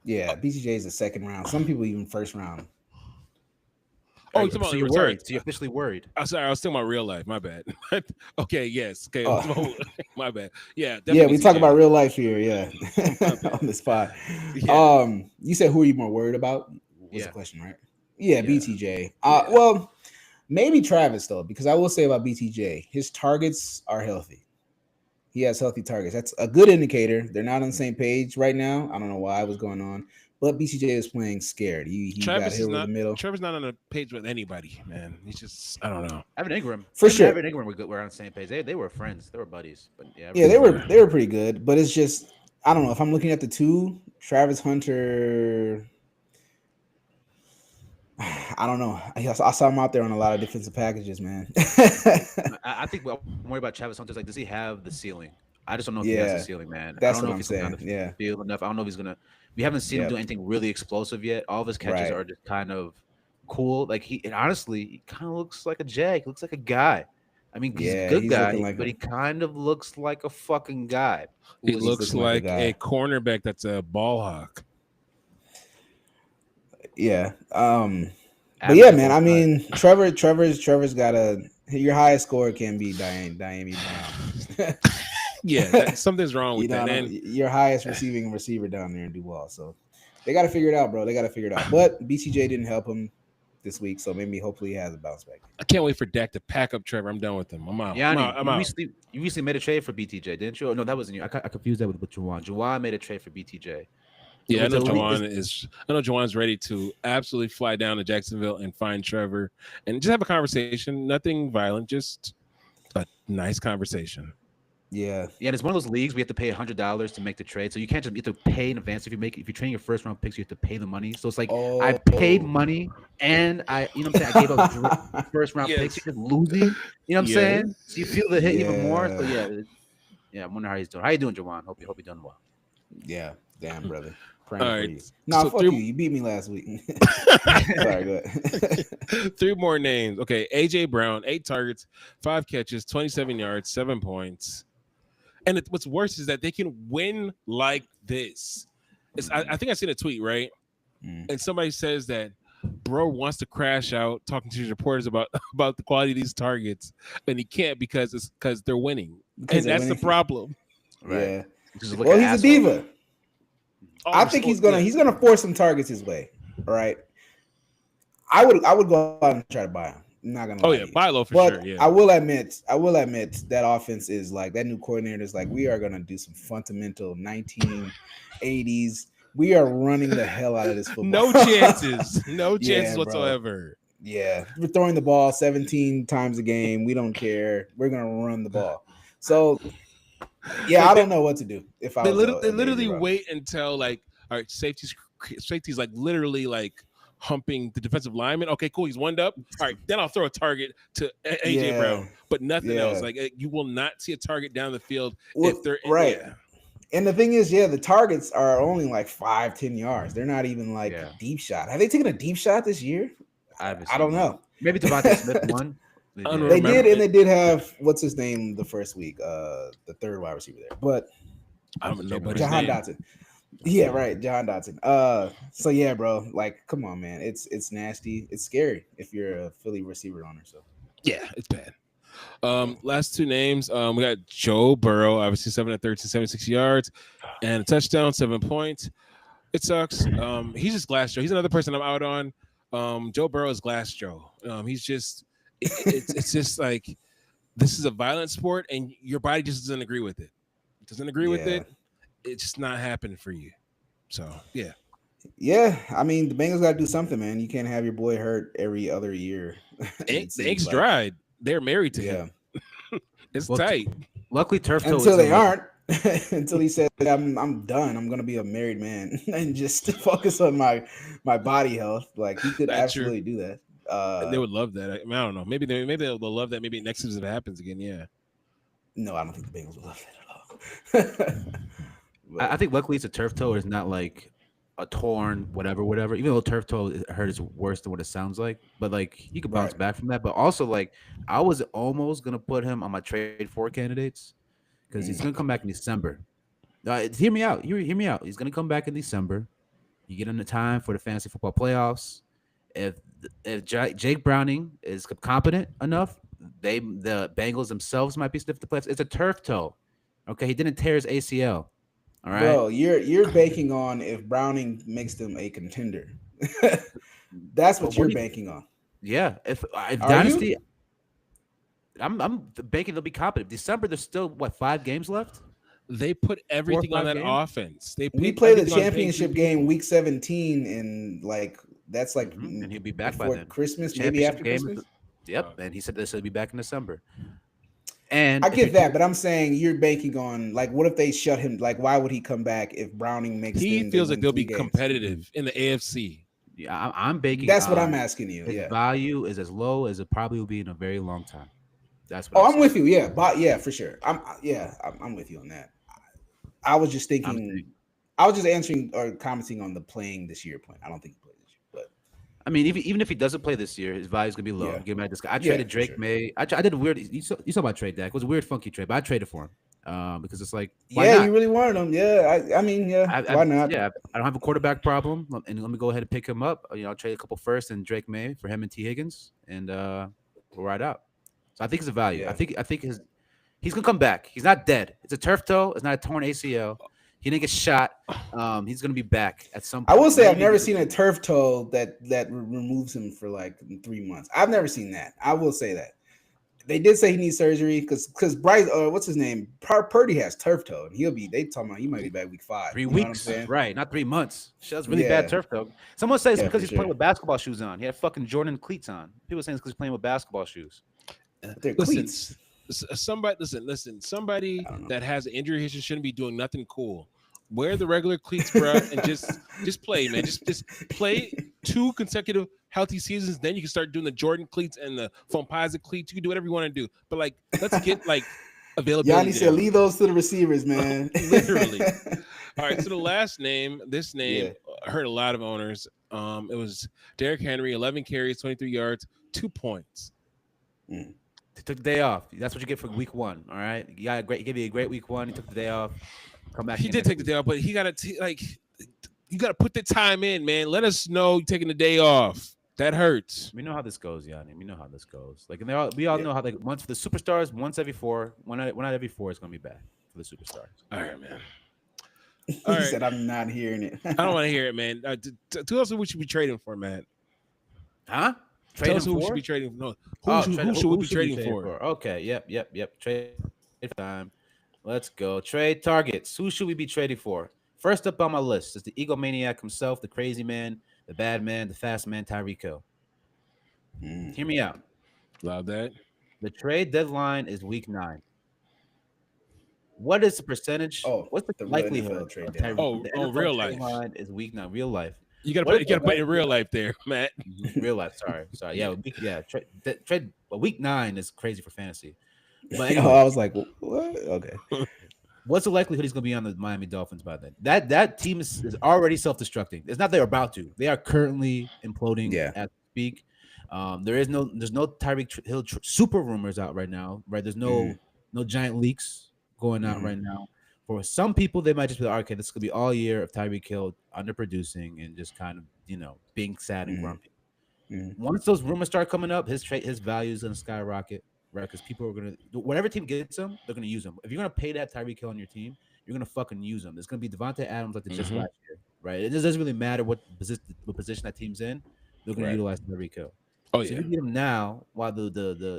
S3: Yeah, BTJ is the second round. Some people even first round.
S2: Oh,
S1: so you're worried. So you're officially worried.
S2: I'm sorry, I was thinking about real life. My bad. Okay, yes. Okay, my bad. Yeah,
S3: yeah. We talk about real life here. Yeah, on the spot. Yeah. You said who are you more worried about? Was the question, right? Yeah, BTJ. Well, maybe Travis though, because I will say about BTJ, his targets are healthy. He has healthy targets. That's a good indicator. They're not on the same page right now. I don't know why what's going on. But BTJ is playing scared. He got hit in the middle.
S2: Trevor's not on a page with anybody, man. He's just, I don't know.
S1: Evan Ingram,
S3: for sure.
S1: Evan Ingram we're on the same page. They were friends. They were buddies. But
S3: they were pretty good. But it's just, I don't know if I'm looking at the two. Travis Hunter, I don't know. I saw him out there on a lot of defensive packages, man.
S1: I think I'm worried about Travis Hunter. Like, does he have the ceiling? I just don't know if he has the ceiling, man.
S3: That's
S1: I don't know
S3: what
S1: if
S3: I'm
S1: he's
S3: saying.
S1: field enough. I don't know if he's gonna. We haven't seen him do anything really explosive yet. All of his catches are just kind of cool. Like honestly, he kind of looks like a jag. He looks like a guy. I mean, he's a good guy, but he kind of looks like a fucking guy.
S2: He looks like a cornerback that's a ball hawk.
S3: Yeah. But yeah, man. I mean, Trevor's got your highest score can be Diami Brown.
S2: Yeah, something's wrong with that. And
S3: your highest receiving receiver down there in Duval. So they got to figure it out, bro. They got to figure it out. But BTJ didn't help him this week, so hopefully he has a bounce back.
S2: I can't wait for Dak to pack up Trevor. I'm done with him. I'm out.
S1: Yeah,
S2: I'm out.
S1: You recently made a trade for BTJ, didn't you? Oh, no, that wasn't you. I confused that with Juwan. Juwan made a trade for BTJ.
S2: Yeah, I know Juwan's ready to absolutely fly down to Jacksonville and find Trevor and just have a conversation. Nothing violent, just a nice conversation.
S3: Yeah.
S1: It's one of those leagues we have to pay $100 to make the trade. So you can't just you have to pay in advance. If you train your first round picks, you have to pay the money. So it's like I paid money and I gave up first round picks. You're just losing. You know what I'm saying? So you feel the hit even more. So I wonder how he's doing. How you doing, Juwan? Hope you're doing well.
S3: Yeah, damn brother.
S2: All right.
S3: No, fuck you. You beat me last week. Sorry, go ahead.
S2: 3 more names. Okay, AJ Brown, 8 targets, 5 catches, 27 yards, 7 points. And what's worse is that they can win like this. I think I seen a tweet, right? And somebody says that bro wants to crash out talking to his reporters about the quality of these targets, and he can't because they're winning. And that's the problem.
S3: Right. Yeah. Well, he's a diva. I think he's gonna force some targets his way. All right. I would go out and try to buy him. I'm not gonna.
S2: Oh yeah, buy low for sure. Yeah.
S3: I will admit that offense is like that new coordinator is like we are gonna do some fundamental 1980s. We are running the hell out of this football.
S2: No chances whatsoever.
S3: Yeah, we're throwing the ball 17 times a game. We don't care. We're gonna run the ball. So. Yeah, I don't know what to do. If I
S2: they literally wait until like, all right, safety's like literally like humping the defensive lineman. Okay, cool, he's one up. All right, then I'll throw a target to AJ Brown, but nothing else. Like you will not see a target down the field if they're
S3: right. Yeah. And the thing is, the targets are only like 5-10 yards. They're not even like a deep shot. Have they taken a deep shot this year? I don't know.
S1: Maybe Devontae Smith won.
S3: They did, and they did have what's his name the first week, the third wide receiver there. But
S2: I don't know
S3: Jahan Dotson. Yeah, right, Jahan Dotson. So yeah, bro, like, come on, man, it's nasty, it's scary if you're a Philly receiver owner. So
S2: Yeah, it's bad. Last two names. We got Joe Burrow, obviously 7-13, 76 yards, and a touchdown, 7 points. It sucks. He's just Glass Joe. He's another person I'm out on. Joe Burrow is Glass Joe. He's just it's just like this is a violent sport, and your body just doesn't agree with it. Doesn't agree with it. It's just not happening for you. So yeah.
S3: Yeah, I mean the Bengals got to do something, man. You can't have your boy hurt every other year.
S2: The ink's dried. They're married to him. It's tight.
S1: Luckily, turf toe
S3: until they aren't. Until he said, "I'm done. I'm gonna be a married man and just focus on my body health." Like he could absolutely do that.
S2: They would love that. I don't know. Maybe they'll love that. Maybe next season if it happens again. Yeah.
S3: No, I don't think the Bengals would love that at all.
S1: I think luckily it's a turf toe. It's not like a torn whatever. Even though turf toe hurt is worse than what it sounds like, but like he could bounce back from that. But also like I was almost gonna put him on my trade for candidates because he's gonna come back in December. Hear me out. Hear me out. He's gonna come back in December. You get him the time for the fantasy football playoffs. If Jake Browning is competent enough, the Bengals themselves might be stiff to playoffs. It's a turf toe. Okay, he didn't tear his ACL. All right,
S3: bro, you're banking on if Browning makes them a contender. That's what you're banking on.
S1: Yeah, if Dynasty, I'm banking they'll be competent. December, there's still 5 games left.
S2: They put everything on that offense.
S3: We play the championship game week 17, and like that's like,
S1: and he'll be back by then.
S3: Christmas, maybe after Christmas.
S1: Yep, and he said this will be back in December. And
S3: I get that, but I'm saying you're banking on like, what if they shut him? Like, why would he come back if Browning makes?
S2: He feels like they'll be competitive in the AFC.
S1: Yeah, I'm banking.
S3: That's what I'm asking you.
S1: His value is as low as it probably will be in a very long time. That's
S3: what. I'm with you. Yeah, but yeah, for sure. I'm with you on that. I was just thinking. I was just answering or commenting on the playing this year point. I don't think he played this year, but
S1: I mean, even if he doesn't play this year, his value is gonna be low. Give him this guy. I traded Drake May. I did a weird. You saw my trade deck. It was a weird, funky trade, but I traded for him because it's like,
S3: why not? You really wanted him. Yeah, I mean, why not?
S1: Yeah, I don't have a quarterback problem, and let me go ahead and pick him up. I'll trade a couple first and Drake May for him and T Higgins, and we'll ride out. So I think it's a value. I think he's gonna come back. He's not dead. It's a turf toe. It's not a torn ACL. He didn't get shot. He's gonna be back at some point.
S3: I will say I've never seen a turf toe that removes him for like 3 months. I've never seen that. I will say that. They did say he needs surgery because Bryce, what's his name? Purdy has turf toe, and they talking about he might be back week 5.
S1: 3 weeks, right? Not 3 months. That's really bad turf toe. Someone says it's because he's playing with basketball shoes on. He had fucking Jordan cleats on. People saying it's because he's playing with basketball shoes.
S3: They're cleats.
S2: Somebody listen. Somebody that has an injury history shouldn't be doing nothing cool. Wear the regular cleats, bro, and just play, man. Just play 2 consecutive healthy seasons. Then you can start doing the Jordan cleats and the Foamposite cleats. You can do whatever you want to do. But like, let's get like availability.
S3: Yanni said, leave those to the receivers, man.
S2: Literally. All right. So the last name, hurt a lot of owners. It was Derrick Henry, 11 carries, 23 yards, 2 points.
S1: He took the day off. That's what you get for week 1. All right. He gave you a great week 1. He took the day off. Come back.
S2: He did take the day off, but he got to you got to put the time in, man. Let us know you're taking the day off. That hurts.
S1: We know how this goes, Yanni. We know how this goes. Like, and we all know how once for the superstars, once every 4, one out every 4 is gonna be bad for the superstars.
S2: All right, man.
S3: He said, "I'm not hearing it."
S2: I don't want to hear it, man. Tell us who we should be trading for, man.
S1: Huh?
S2: Tell us who we should be trading for. No, who should we be trading for?
S1: Okay. Yep. Trade time. Let's go. Trade targets. Who should we be trading for? First up on my list is the egomaniac himself, the crazy man, the bad man, the fast man, Tyreek Hill. Hear me out.
S2: Love that.
S1: The trade deadline is week 9. What is the percentage? What's the likelihood?
S3: Trade
S2: real life
S1: is week 9. Real life.
S2: You gotta put in real life there, Matt.
S1: Real life. Sorry. Yeah. Trade. But week 9 is crazy for fantasy. But anyway,
S3: I was like, what? Okay.
S1: What's the likelihood he's going to be on the Miami Dolphins by then? That team is already self-destructing. It's not they're about to. They are currently imploding as we speak. There's no Tyreek Hill super rumors out right now. Right? There's no giant leaks going out right now. For some people, they might just be like, okay, this could be all year of Tyreek Hill underproducing and just kind of being sad and grumpy. Once those rumors start coming up, his value is gonna skyrocket, right? Because people are gonna whatever team gets him, they're gonna use him. If you're gonna pay that Tyreek Hill on your team, you're gonna fucking use him. It's gonna be Devontae Adams like they just last year, right? It doesn't really matter what position that team's in. They're gonna utilize Tyreek Hill.
S2: Oh
S1: so
S2: yeah.
S1: if you get him now, while the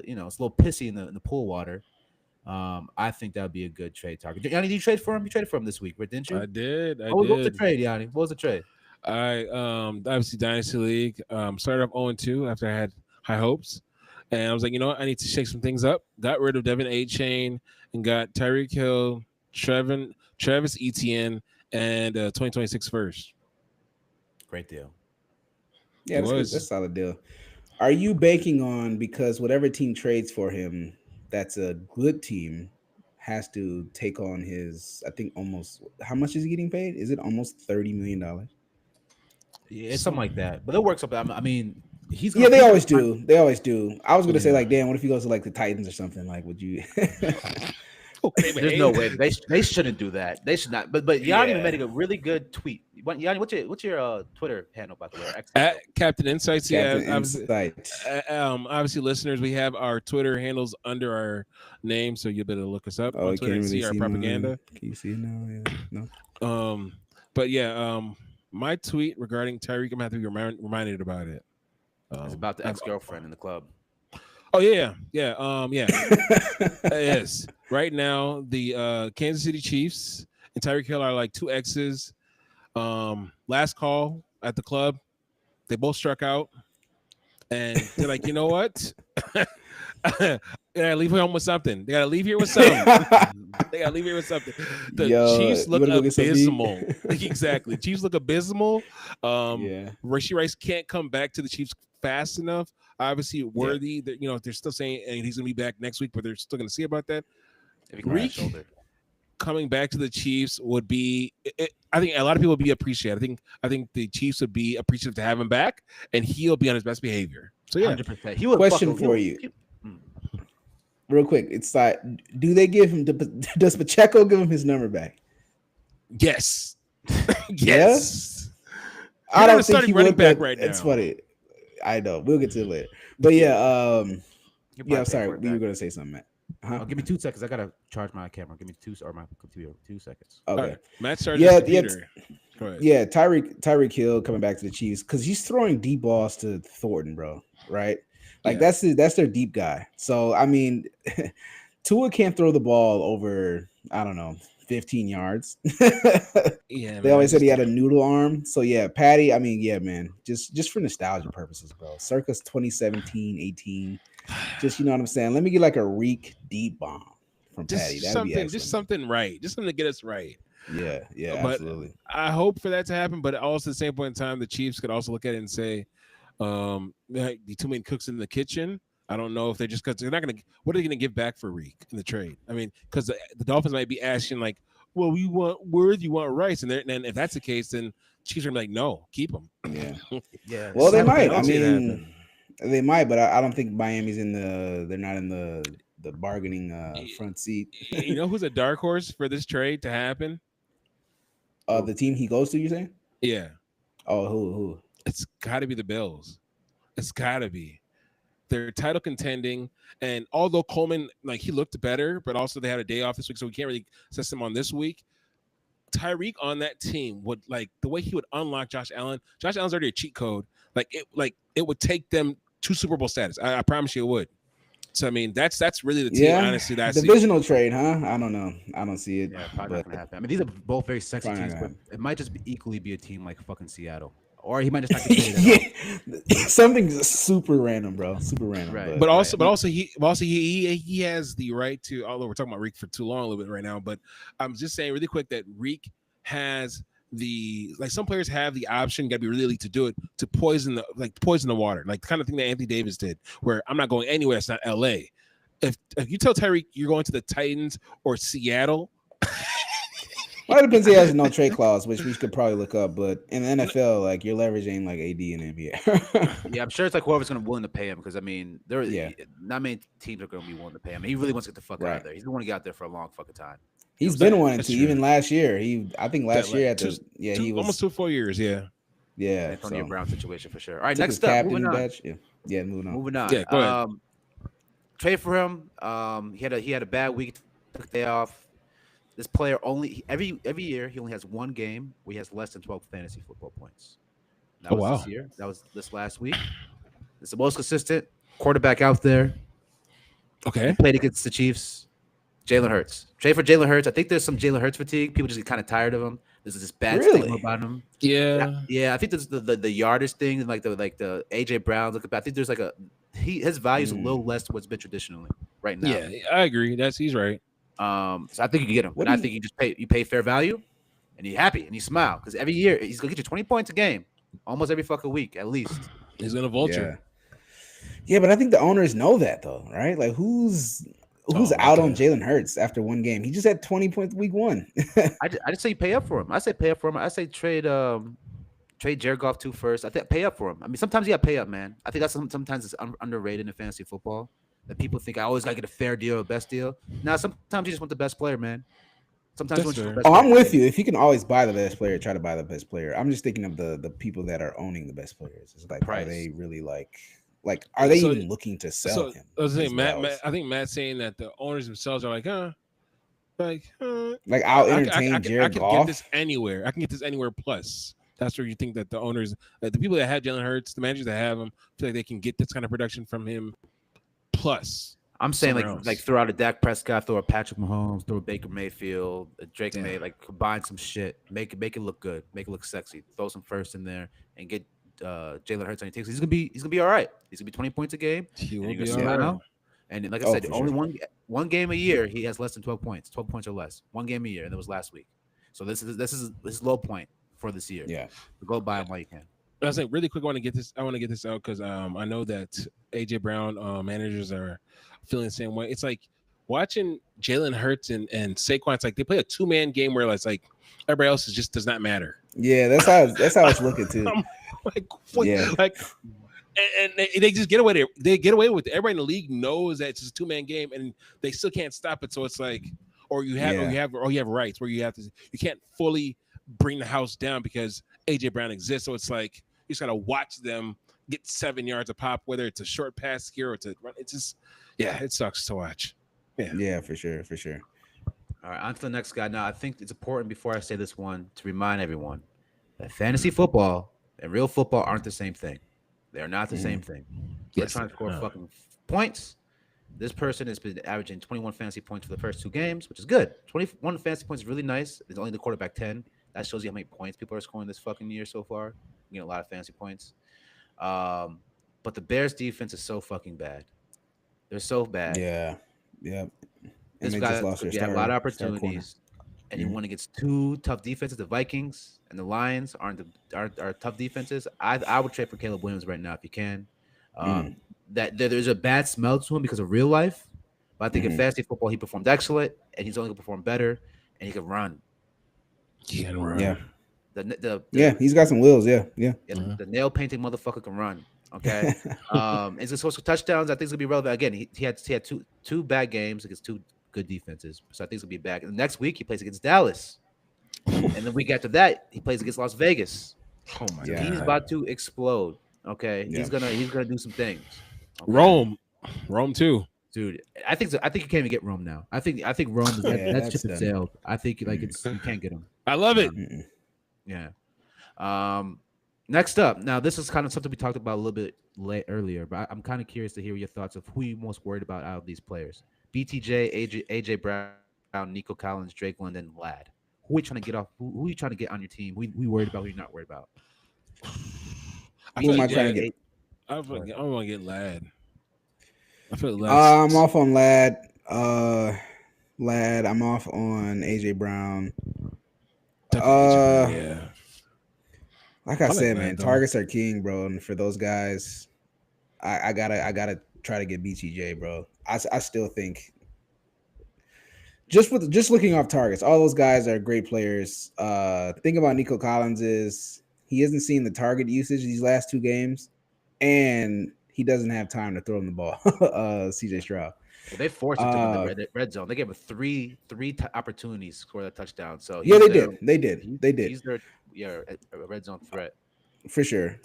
S1: it's a little pissy in the pool water. I think that would be a good trade target. Yanni, did you trade for him? You traded for him this week, right? Didn't you?
S2: I did.
S1: What was the trade, Yanni? What was the trade?
S2: I obviously Dynasty League. Started off 0-2 after I had high hopes. And I was like, you know what? I need to shake some things up. Got rid of Devin A-Chain and got Tyreek Hill, Travis Etienne, and 2026 first.
S1: Great deal.
S3: Yeah, that's a solid deal. Are you banking on, because whatever team trades for him, that's a good team, has to take on his, I think almost, how much is he getting paid? Is it almost $30 million?
S1: Yeah, it's something like that. But it works up. I mean, he's
S3: they always do. They always do. I was gonna say, like, damn, what if he goes to like the Titans or something? Like, would you?
S1: There's no way they shouldn't do that. They should not. But Yanni made a really good tweet. Yanni, what's your Twitter handle, by the way?
S2: At Captain Insights.
S3: Captain
S2: Insights. Obviously, listeners, we have our Twitter handles under our name, so you better look us up on Twitter and see our propaganda.
S3: Can you see it now? Yeah. No.
S2: But yeah, my tweet regarding Tyreek, I'm gonna have to be reminded about it.
S1: It's about the ex-girlfriend in the club.
S2: Oh yeah. Yes. Right now, the Kansas City Chiefs and Tyreek Hill are like two exes. Last call at the club, they both struck out, and they're like, you know what? They gotta leave home with something. They gotta leave here with something. The Chiefs look abysmal. Exactly. Chiefs look abysmal. Rashee Rice can't come back to the Chiefs fast enough. Obviously, Worthy, they're still saying and he's gonna be back next week, but they're still gonna see about that. Reek coming back to the Chiefs would be, I think a lot of people would be appreciative. I think the Chiefs would be appreciative to have him back, and he'll be on his best behavior. So yeah,
S1: 100%.
S3: Question for you, real quick. It's like, do they give him? Does Pacheco give him his number back?
S2: Yes. Yes.
S3: I don't think he
S2: running back right now.
S3: It's funny. I know. We'll get to it later. But yeah, sorry. We were going to say something, Matt.
S1: Give me 2 seconds. I gotta charge my camera. Give me my computer. 2 seconds.
S3: Okay.
S2: Right. Matt started. Yeah.
S3: Tyreek Hill coming back to the Chiefs because he's throwing deep balls to Thornton, bro. Right? Like that's their deep guy. So I mean, Tua can't throw the ball over, I don't know, 15 yards. They always said he had a noodle arm. So yeah, Patty, I mean, yeah, man, just for nostalgia purposes, bro. Circa 2017, 18. Just, you know what I'm saying? Let me get like a Reek deep bomb from Patty.
S2: Something right. Just something to get us right.
S3: Yeah,
S2: but
S3: absolutely.
S2: I hope for that to happen, but also at the same point in time, the Chiefs could also look at it and say, the too many cooks in the kitchen. I don't know if they're just because they're not going to. What are they going to give back for Reek in the trade? I mean, because the Dolphins might be asking like, "Well, we want Worth, you want Rice," and if that's the case, then Chiefs are like, "No, keep them."
S3: Yeah. Well, they might. I mean, they might, but I don't think Miami's they're not in the bargaining front seat.
S2: You know who's a dark horse for this trade to happen?
S3: The team he goes to, you're saying?
S2: Yeah.
S3: Oh, who?
S2: It's got to be the Bills. It's got to be. They're title contending, and although Coleman, like, he looked better, but also they had a day off this week, so we can't really assess him on this week. Tyreek on that team would, like, the way he would unlock Josh Allen. Josh Allen's already a cheat code. It would take them to Super Bowl status. I promise you it would. So I mean, that's really the team. Honestly, that's
S3: divisional trade, huh? I don't know. I don't see it.
S1: Yeah, probably not gonna happen. I mean, these are both very sexy teams, but it might just equally be a team like fucking Seattle. Or he might just not get
S3: something super random, bro. Super random.
S2: Right. But also he has the right to, although we're talking about Reek for too long a little bit right now, but I'm just saying really quick that Reek has some players have the option, gotta be really elite to do it, to poison the water. Like the kind of thing that Anthony Davis did, where I'm not going anywhere, it's not LA. If you tell Tyreek you're going to the Titans or Seattle,
S3: well, it depends. He has no trade clause, which we could probably look up. But in the NFL, like, you're leveraging like AD and NBA.
S1: Yeah, I'm sure it's like whoever's going to be willing to pay him, because I mean, not many teams are going to be willing to pay him. He really wants to get the fuck out of there. He's been wanting to get out there for a long fucking time.
S3: He's been wanting to, even last year. I think last year he was
S2: almost 2 full years. Yeah.
S3: Yeah.
S1: Antonio
S3: So
S1: Brown situation for sure. All right,
S3: took his
S1: next up,
S3: captain
S1: moving on.
S3: badge. Yeah. Moving on.
S1: Moving on.
S2: Yeah, go ahead.
S1: Trade for him. He had a bad week. Took the day off. This player every year he only has one game where he has less than 12 fantasy football points. That
S2: Oh,
S1: was
S2: wow.
S1: this year. That was this last week. It's the most consistent quarterback out there.
S2: Okay.
S1: He played against the Chiefs. Jalen Hurts. Trade for Jalen Hurts. I think there's some Jalen Hurts fatigue. People just get kind of tired of him. There's this bad stigma about him.
S2: Yeah.
S1: I think there's the yardage thing and like the AJ Brown. I think there's like his value is a little less than what's been traditionally right now.
S2: Yeah, I agree. He's right.
S1: So I think you can get him. I think you pay fair value, and you're happy and you smile because every year he's gonna get you 20 points a game, almost every fucking week at least.
S2: He's gonna vulture.
S3: Yeah, but I think the owners know that though, right? Like who's out on Jalen Hurts after one game? He just had 20 points week 1.
S1: I just say you pay up for him. I say pay up for him. I say trade Jared Goff 2 first. I think pay up for him. I mean, sometimes you got to pay up, man. I think that's sometimes it's underrated in fantasy football. That people think I always got to get a fair deal, a best deal. Now, sometimes you just want the best player, man. Sometimes you want the best player.
S3: I'm with you. If you can always buy the best player, try to buy the best player. I'm just thinking of the people that are owning the best players. It's like,
S1: Price.
S3: Are they really like are they even looking to sell him?
S2: I was saying, I think Matt's saying that the owners themselves are like,
S3: I'll entertain Jared Goff.
S2: I can get this anywhere. I can get this anywhere plus. That's where you think that the owners, the people that have Jalen Hurts, the managers that have him, feel like they can get this kind of production from him plus.
S1: I'm saying like throw out a Dak Prescott, throw a Patrick Mahomes, throw a Baker Mayfield, a Drake May, like combine some shit, make it look good, make it look sexy, throw some first in there, and get Jalen Hurts on your team. He's gonna be all right. He's gonna be 20 points a game.
S2: He will be all right.
S1: And like I said, only one game a year he has less than 12 points or less. One game a year, and that was last week. So this is low point for this year.
S3: Yeah,
S1: go buy him while you can.
S2: I was saying really quick. I want to get this out because I know that AJ Brown managers are feeling the same way. It's like watching Jalen Hurts and Saquon. It's like they play a 2-man game where it's like everybody else just does not matter.
S3: Yeah, that's how it's looking too.
S2: Like, what? Yeah, like. And they just get away. They get away with it. Everybody in the league knows that it's just a 2-man game, and they still can't stop it. So it's like, or you have rights where you can't fully bring the house down because AJ Brown exists. So it's like you just gotta watch them get 7 yards a pop, whether it's a short pass here or to run. It's just, it sucks to watch.
S3: Yeah, for sure.
S1: All right, on to the next guy. Now, I think it's important before I say this one to remind everyone that fantasy football and real football aren't the same thing. They're not the same thing. We're trying to score fucking points. This person has been averaging 21 fantasy points for the first 2 games, which is good. 21 fantasy points is really nice. It's only the quarterback 10. That shows you how many points people are scoring this fucking year so far. You get a lot of fantasy points. But the Bears defense is so fucking bad. They're so bad.
S3: Yeah.
S1: This guy had a lot of opportunities. And he won against 2 tough defenses. The Vikings and the Lions are tough defenses. I would trade for Caleb Williams right now if you can. That there's a bad smell to him because of real life, but I think in fantasy football he performed excellent, and he's only gonna perform better, and he can run.
S2: He can run.
S3: Yeah. He's got some wheels. Yeah.
S1: The nail painting motherfucker can run. Okay. Is this supposed to touchdowns? I think it's gonna be relevant. Again, he had two bad games against 2 good defenses, so I think it's gonna be back. And the next week he plays against Dallas, and the week after that he plays against Las Vegas.
S2: Oh my
S1: God, he's about to explode. Okay, he's gonna do some things. Okay?
S2: Rome too,
S1: dude. I think you can't even get Rome now. I think Rome is that ship has sailed. I think you can't get him.
S2: I love it.
S1: Yeah. Next up, now this is kind of something we talked about a little bit earlier, but I'm kind of curious to hear your thoughts of who you're most worried about out of these players. BTJ, AJ Brown, Nico Collins, Drake London, Ladd. Who are you trying to get off? Who are you trying to get on your team? Who you worried about? Who you not worried about?
S3: Who am I trying to get?
S2: I want to get Ladd. I feel like
S3: I'm off on Ladd. I'm off on AJ Brown. Like I said, man, targets are king, bro. And for those guys, I gotta try to get BTJ, bro. I still think just looking off targets, all those guys are great players. Thing about Nico Collins is he hasn't seen the target usage these last 2 games, and he doesn't have time to throw him the ball. CJ Stroud.
S1: Well, they forced him to the red zone. They gave him three opportunities to score that touchdown. So
S3: they did.
S1: He's their a red zone threat.
S3: For sure.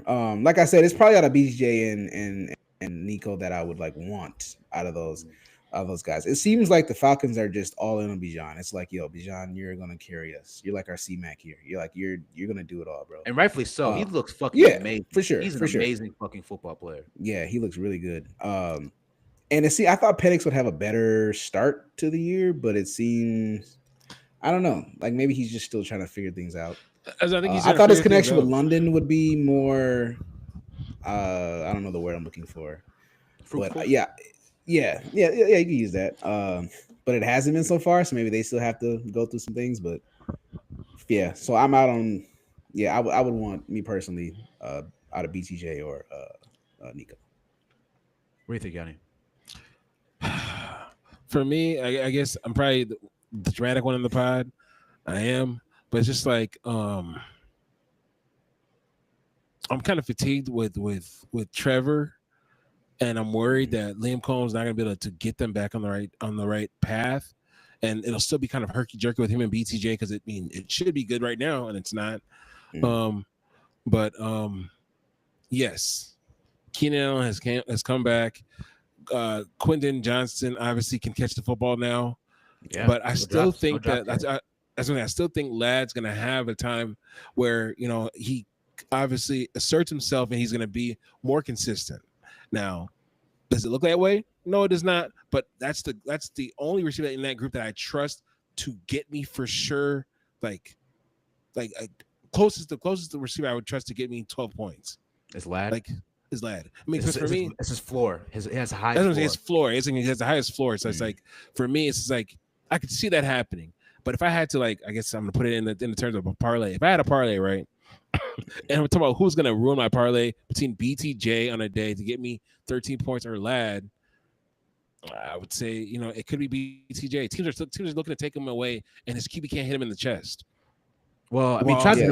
S3: Like I said, it's probably out of BJ and Nico that I would like want out of those guys. It seems like the Falcons are just all in on Bijan. It's like, yo, Bijan, you're gonna carry us. You're like our C-Mac here. You're like you're gonna do it all, bro.
S1: And rightfully so. He looks fucking
S3: yeah,
S1: amazing.
S3: for sure.
S1: He's an
S3: for sure.
S1: amazing fucking football player.
S3: Yeah, he looks really good. And see, I thought Penix would have a better start to the year, but it seems I don't know. Like maybe he's just still trying to figure things out.
S2: As I think
S3: I thought his connection with London would be more. I don't know the word I'm looking for,
S1: Fruitful?
S3: but yeah, you can use that. But it hasn't been so far, so maybe they still have to go through some things. But yeah, so I'm out on. Yeah, I would want me personally out of BTJ or Nico.
S1: What do you think, Yanni?
S2: For me, I guess I'm probably the dramatic one in the pod. I am, but it's just like I'm kind of fatigued with Trevor, and I'm worried that Liam Cohen's not going to be able to get them back on the right path, and it'll still be kind of herky jerky with him and BTJ because it should be good right now and it's not. Yes, Keenan Allen has come back. Quentin Johnston obviously can catch the football now, but I still think I still think Ladd's going to have a time where he obviously asserts himself and he's going to be more consistent. Now, does it look that way? No, it does not. But that's the only receiver in that group that I trust to get me for sure. The closest receiver I would trust to get me 12 points.
S1: Is Ladd?
S2: Is Ladd. I mean, for me,
S1: it's his floor. He has a high
S2: floor.
S1: His
S2: floor. He has the highest floor. So it's like, for me, it's like I could see that happening. But if I had to, I guess I'm gonna put it in the terms of a parlay. If I had a parlay, right, and I'm talking about who's gonna ruin my parlay between BTJ on a day to get me 13 points or Ladd, I would say it could be BTJ. Teams are looking to take him away, and his QB can't hit him in the chest.
S1: Well, I mean, tries he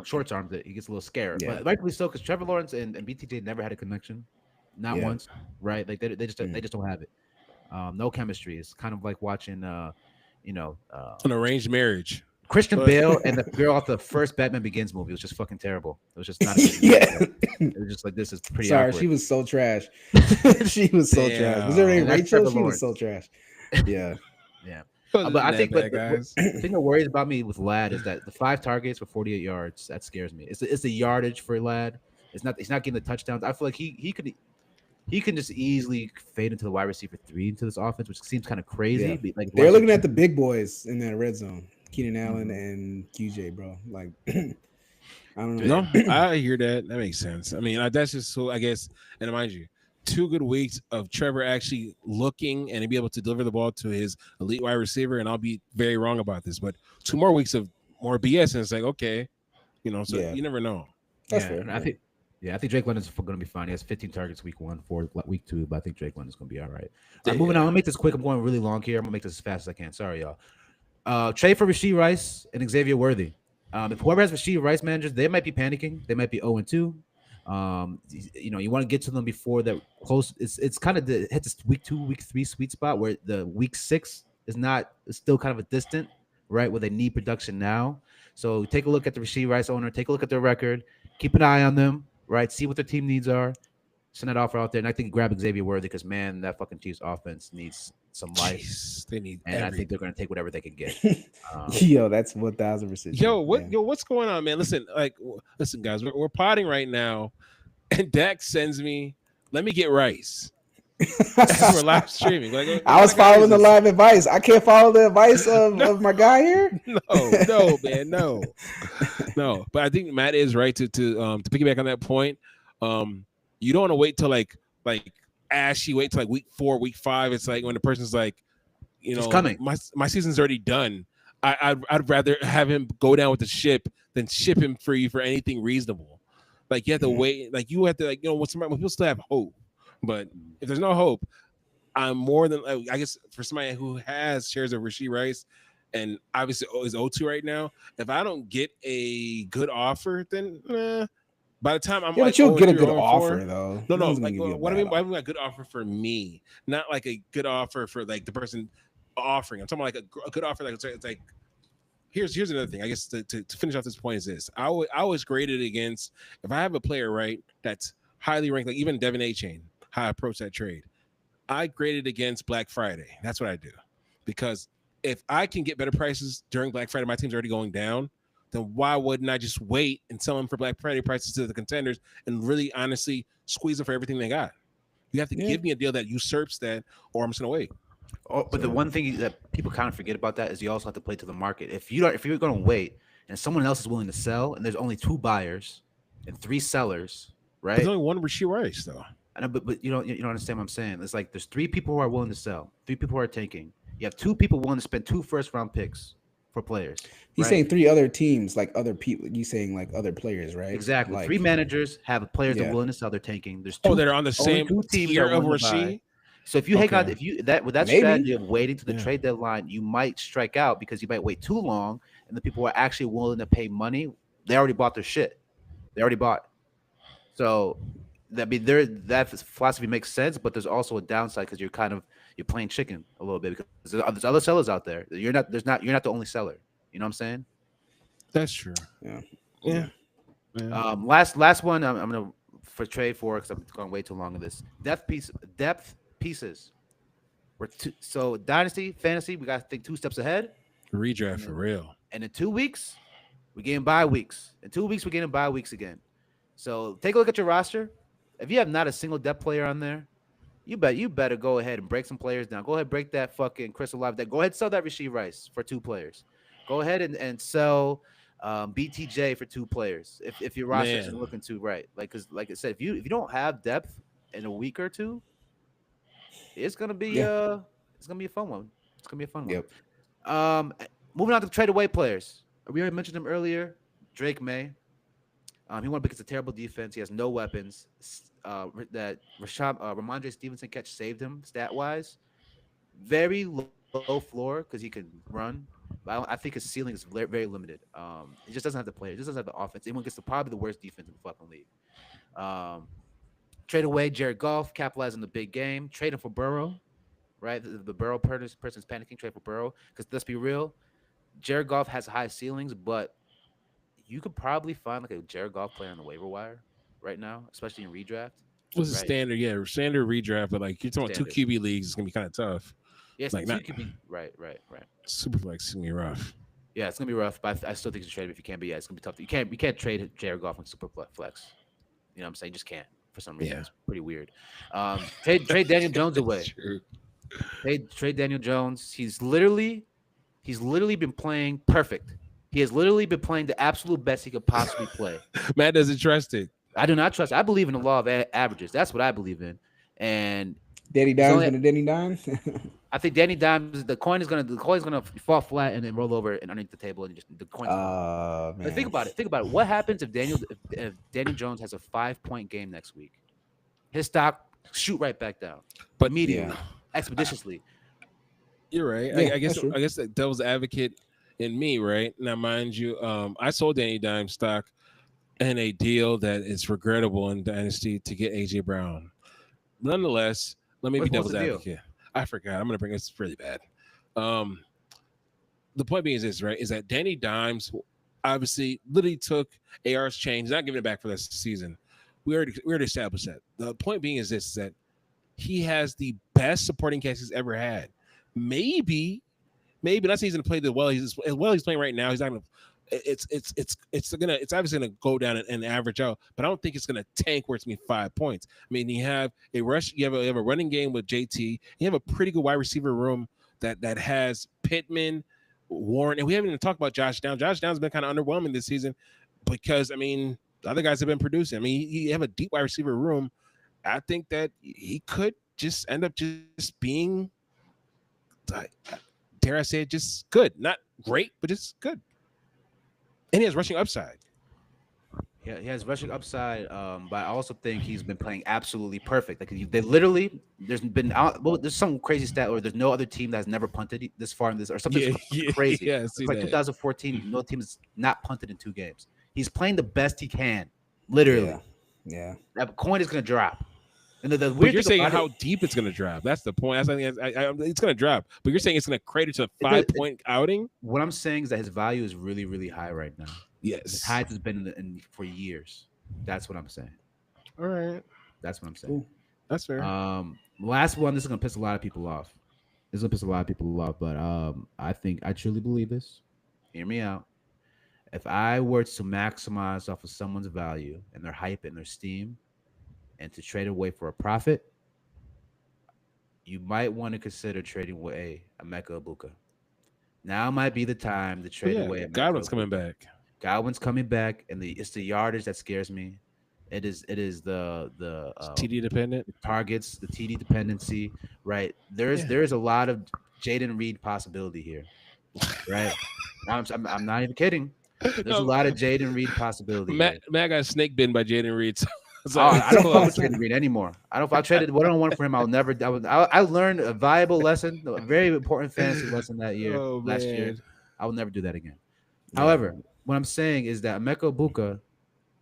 S1: short arms it. He gets a little scared, but rightfully so because Trevor Lawrence and BTJ never had a connection, not once, right? Like they just don't have it. No chemistry. It's kind of like watching, an
S2: arranged marriage.
S1: Christian Bale and the girl off the first Batman Begins movie was just fucking terrible. It was just not. It was just like this is pretty.
S3: Sorry,
S1: awkward.
S3: She was so trash. She was so trash. Was her name Rachel? She was so trash. Yeah.
S1: But I think the thing that worries about me with Ladd is that the 5 targets for 48 yards that scares me. It's the yardage for Ladd. He's not getting the touchdowns. I feel like he can just easily fade into the wide receiver 3 into this offense, which seems kind of crazy.
S3: Yeah. They're looking at the big boys in that red zone, Keenan Allen and QJ, bro. Like, I don't know.
S2: No, I hear that. That makes sense. I mean, that's just so I guess, and mind you, 2 good weeks of Trevor actually looking and be able to deliver the ball to his elite wide receiver, and I'll be very wrong about this, but 2 more weeks of more BS, and it's like, okay, you never know.
S3: That's fair.
S1: I think Drake London's going to be fine. He has 15 targets week 1 for week 2, but I think Drake London's going to be all right. Moving on. I'm going to make this quick. I'm going really long here. I'm going to make this as fast as I can. Sorry, y'all. Trade for Rashee Rice and Xavier Worthy. If whoever has Rashee Rice managers, they might be panicking. They might be 0-2. You want to get to them before they're close. It's kind of hit this week 2, week 3 sweet spot where the week 6 is still kind of a distant, right? Where they need production now. So take a look at the Rashee Rice owner, take a look at their record, keep an eye on them, right? See what their team needs are, send that offer out there. And I think grab Xavier Worthy because man, that fucking Chiefs offense needs some life.
S2: Jeez, they need,
S1: and I think they're going to take whatever they can get.
S3: Yo, that's 1,000%.
S2: Yo, what's going on, man? Listen, guys, we're potting right now, and Dak sends me, let me get Rice. We're live streaming.
S3: I was following the live advice. I can't follow the advice of my guy here.
S2: No, man, no. But I think Matt is right to piggyback on that point. You don't want to wait till like ashy. Wait till like week 4, week 5. It's like when the person's like,
S1: it's coming.
S2: My season's already done. I'd rather have him go down with the ship than ship him for you for anything reasonable. Like you have to wait. Like you have to when people still have hope. But if there's no hope, I'm more than I guess for somebody who has shares of Rashee Rice and obviously is 0-2 right now. If I don't get a good offer, then by the time I'm
S3: but you'll get a good offer though.
S2: No. Like what I mean by a good offer for me, not like a good offer for like the person offering. I'm talking about like a good offer. Like it's like here's another thing. I guess to finish off this point is this: I always graded against if I have a player right that's highly ranked, like even Devin A. Chain, how I approach that trade. I graded against Black Friday. That's what I do, because if I can get better prices during Black Friday, my team's already going down. Then why wouldn't I just wait and sell them for Black Friday prices to the contenders and really honestly squeeze them for everything they got? You have to give me a deal that usurps that, or I'm just gonna wait.
S1: Oh, but the one thing that people kind of forget about that is you also have to play to the market. If you're going to wait and someone else is willing to sell, and there's only 2 buyers and 3 sellers, right?
S2: There's only one Rashee Rice though.
S1: I know, but you don't understand what I'm saying. It's like there's 3 people who are willing to sell, 3 people who are tanking. You have 2 people willing to spend 2 first-round picks for players.
S3: He's saying 3 other teams, like other people. You saying like other players, right?
S1: Exactly.
S3: Like,
S1: 3 managers have players that are willing to sell. They're tanking. There's 2.
S2: Oh, they're on the same tier of Rashee.
S1: So if you hang out, with that strategy of waiting to the trade deadline, you might strike out because you might wait too long, and the people who are actually willing to pay money, they already bought their shit. They already bought. So that philosophy makes sense, but there's also a downside because you're playing chicken a little bit because there's other sellers out there. You're not the only seller. You know what I'm saying?
S2: That's true. Yeah.
S1: Last one. I'm gonna for trade for because I'm going way too long on this depth pieces. So dynasty, fantasy, we got to think 2 steps ahead.
S2: Redraft for real.
S1: And in 2 weeks, we're getting bye weeks. In 2 weeks, we're getting bye weeks again. So take a look at your roster. If you have not a single depth player on there, you better go ahead and break some players down. Go ahead, break that fucking Chris Olave. Go ahead, sell that Rashee Rice for 2 players. Go ahead and sell BTJ for 2 players. If your roster isn't looking too right, because like I said, if you don't have depth in a week or 2. It's gonna be a fun one. It's gonna be a fun one. Moving on to trade away players. We already mentioned him earlier. Drake May. He won because of terrible defense. He has no weapons. That Ramondre Stevenson catch saved him stat wise. Very low floor because he can run. But I think his ceiling is very limited. He just doesn't have the players. He just doesn't have the offense. Anyone gets probably the worst defense in the fucking league. Trade away Jared Goff, capitalize on the big game. Trade him for Burrow, right? The Burrow person's panicking. Trade for Burrow because let's be real, Jared Goff has high ceilings, but you could probably find like a Jared Goff player on the waiver wire right now, especially in redraft.
S2: What's the standard? Yeah, standard redraft, but like you're talking about 2 QB leagues, it's gonna be kind of tough.
S1: Yes,
S2: like
S1: 2 QB. Right.
S2: Superflex is gonna be rough.
S1: Yeah, it's gonna be rough, but I still think you should trade him if you can. But yeah, it's gonna be tough. You can't trade Jared Goff on Superflex. You know what I'm saying? You just can't. For some reason, it's pretty weird. Trade Daniel Jones away. Trade Daniel Jones. He's literally been playing perfect. He has literally been playing the absolute best he could possibly play.
S2: Matt doesn't trust it.
S1: I do not trust it. I believe in the law of averages. That's what I believe in. And
S3: Danny Dimes gonna Danny Dimes.
S1: I think Danny Dimes. The coin is gonna fall flat and then roll over and underneath the table and just the coin.
S3: Man.
S1: Think about it. What happens if Daniel Jones has a 5-point game next week? His stock shoot right back down, but immediately, expeditiously.
S2: You're right.
S3: Yeah,
S2: I guess the devil's advocate in me, right? Now, mind you, I sold Danny Dimes stock in a deal that is regrettable in Dynasty to get AJ Brown. Nonetheless, let me be devil's advocate. I forgot. I'm going to bring this really bad. The point being is this, right? Is that Danny Dimes obviously literally took AR's chain. He's not giving it back for this season. We already established that. The point being is this, is that he has the best supporting cast he's ever had. Maybe not saying he's going to play the well he's playing right now. He's not going to. It's obviously going to go down and average out, but I don't think it's going to tank where it's going to be 5 points. I mean, you have a running game with JT. You have a pretty good wide receiver room that has Pittman, Warren, and we haven't even talked about Josh Downs. Josh Downs has been kind of underwhelming this season because, I mean, the other guys have been producing. I mean, you have a deep wide receiver room. I think that he could just end up just being, dare I say it, just good. Not great, but just good. And he has rushing upside.
S1: Yeah, he has rushing upside, but I also think he's been playing absolutely perfect. Like they literally, there's some crazy stat, or there's no other team that has never punted this far in this, or something crazy.
S2: Yeah,
S1: it's like 2014, no team has not punted in 2 games. He's playing the best he can, literally.
S3: Yeah.
S1: That coin is gonna drop. And the
S2: But
S1: weird
S2: you're
S1: thing
S2: saying
S1: about
S2: how
S1: it,
S2: deep it's going to drop. That's the point. That's, it's going to drop. But you're saying it's going to crater to a
S1: does-
S2: 5-point outing?
S1: what I'm saying is that his value is really, really high right now. His
S2: Yes.
S1: highest has been for years. That's what I'm saying.
S2: All right.
S1: That's what I'm saying.
S3: Cool.
S2: That's fair.
S1: Last one. This is gonna piss a lot of people off. But I truly believe this. Hear me out. If I were to maximize off of someone's value and their hype and their steam, and to trade away for a profit, you might want to consider trading away Emeka Ibuka. Now might be the time to trade away.
S2: Godwin's coming back.
S1: Godwin's coming back, and it's the yardage that scares me. It is the
S2: TD dependent.
S1: targets, the TD dependency, right? There's a lot of Jaden Reed possibility here, right? I'm not even kidding. There's a lot of Jaden Reed possibility.
S2: Matt got snake bitten by Jaden Reed. So
S1: I don't fuck with Jaden Reed anymore. If I traded 1-on-1 for him, I learned a valuable lesson, a very important fantasy lesson last year. I will never do that again. Yeah. However, what I'm saying is that Emeka Ibuka,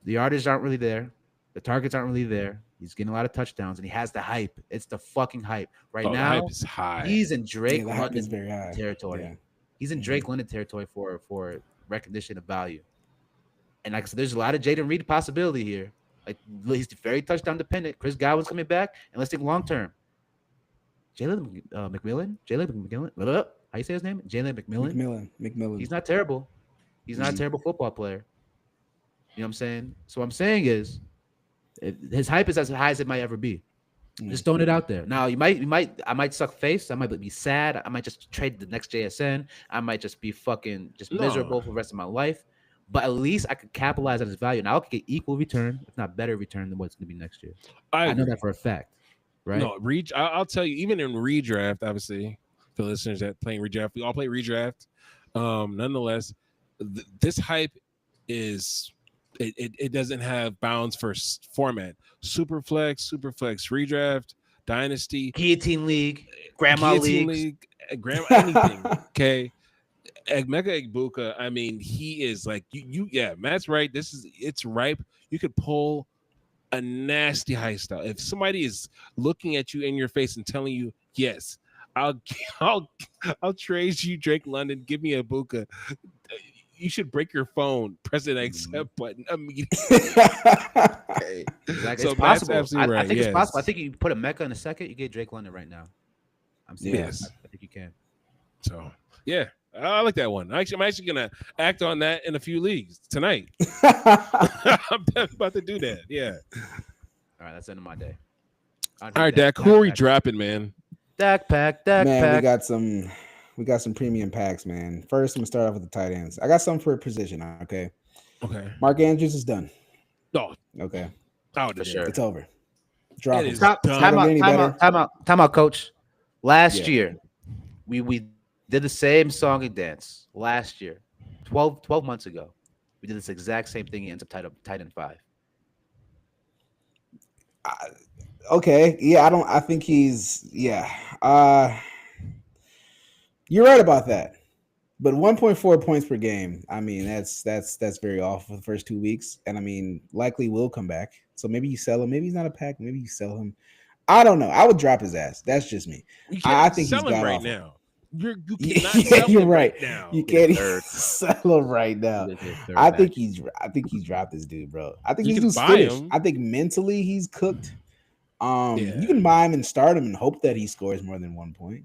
S1: the yardage aren't really there. The targets aren't really there. He's getting a lot of touchdowns, and he has the hype. It's the fucking hype. Now,
S2: the hype is high.
S1: He's in Drake London
S3: very high.
S1: territory.
S3: Yeah.
S1: He's in Drake London territory for recognition of value. And like I said, there's a lot of Jaden Reed possibility here. Like, he's very touchdown dependent. Chris Godwin's coming back, and let's think long term. Jalen McMillan. How you say his name? Jalen McMillan.
S3: McMillan.
S1: He's not terrible. He's not a terrible football player. You know what I'm saying? So what I'm saying is, his hype is as high as it might ever be. Just throwing it out there. Now I might suck face. I might be sad. I might just trade the next JSN. I might just be miserable for the rest of my life. But at least I could capitalize on his value, and I'll get equal return, if not better return, than what it's going to be next year. I know that for a fact, right?
S2: No, I'll tell you, even in redraft, obviously, for listeners that playing redraft, we all play redraft. Nonetheless, this hype is it doesn't have bounds for format. Superflex, redraft, dynasty,
S1: guillotine league, grandma league,
S2: anything. Okay. Emeka Ibuka, I mean, he is like Matt's right. It's ripe. You could pull a nasty high style. If somebody is looking at you in your face and telling you, yes, I'll trade you Drake London, give me Ibuka, you should break your phone, press an accept button immediately.
S1: Okay. Exactly.
S2: So
S1: it's possible.
S2: Absolutely right.
S1: I think it's possible. I think you put Emeka in a second, you get Drake London right now. I'm serious.
S2: Yes.
S1: I think you can.
S2: So yeah. I like that one. I'm actually gonna act on that in a few leagues tonight. I'm about to do that. Yeah.
S1: All right, that's the end of my day.
S2: All right, Dak. Who are we dropping, man?
S1: Dak pack.
S3: We got some premium packs, man. First, I'm gonna start off with the tight ends. I got some for precision. Okay. Mark Andrews is done.
S2: No.
S3: Okay.
S2: Oh,
S1: for sure.
S3: It's over. Drop it.
S1: Time out, coach. Last year, we did the same song and dance last year, 12 months ago. We did this exact same thing. He ends up tight end 5.
S3: Okay. Yeah, I think he's. Yeah. You're right about that. But 1.4 points per game. I mean, that's very off for the first 2 weeks, and I mean, likely will come back. So maybe you sell him. Maybe he's not a pack. Maybe you sell him. I don't know. I would drop his ass. That's just me. I think he's got
S2: right
S3: off
S2: now. You cannot sell
S3: you're
S2: him
S3: right.
S2: Now.
S3: You can't sell him right now. I think he's dropped this dude, bro. I think he's finished. I think mentally he's cooked. You can buy him and start him and hope that he scores more than 1 point.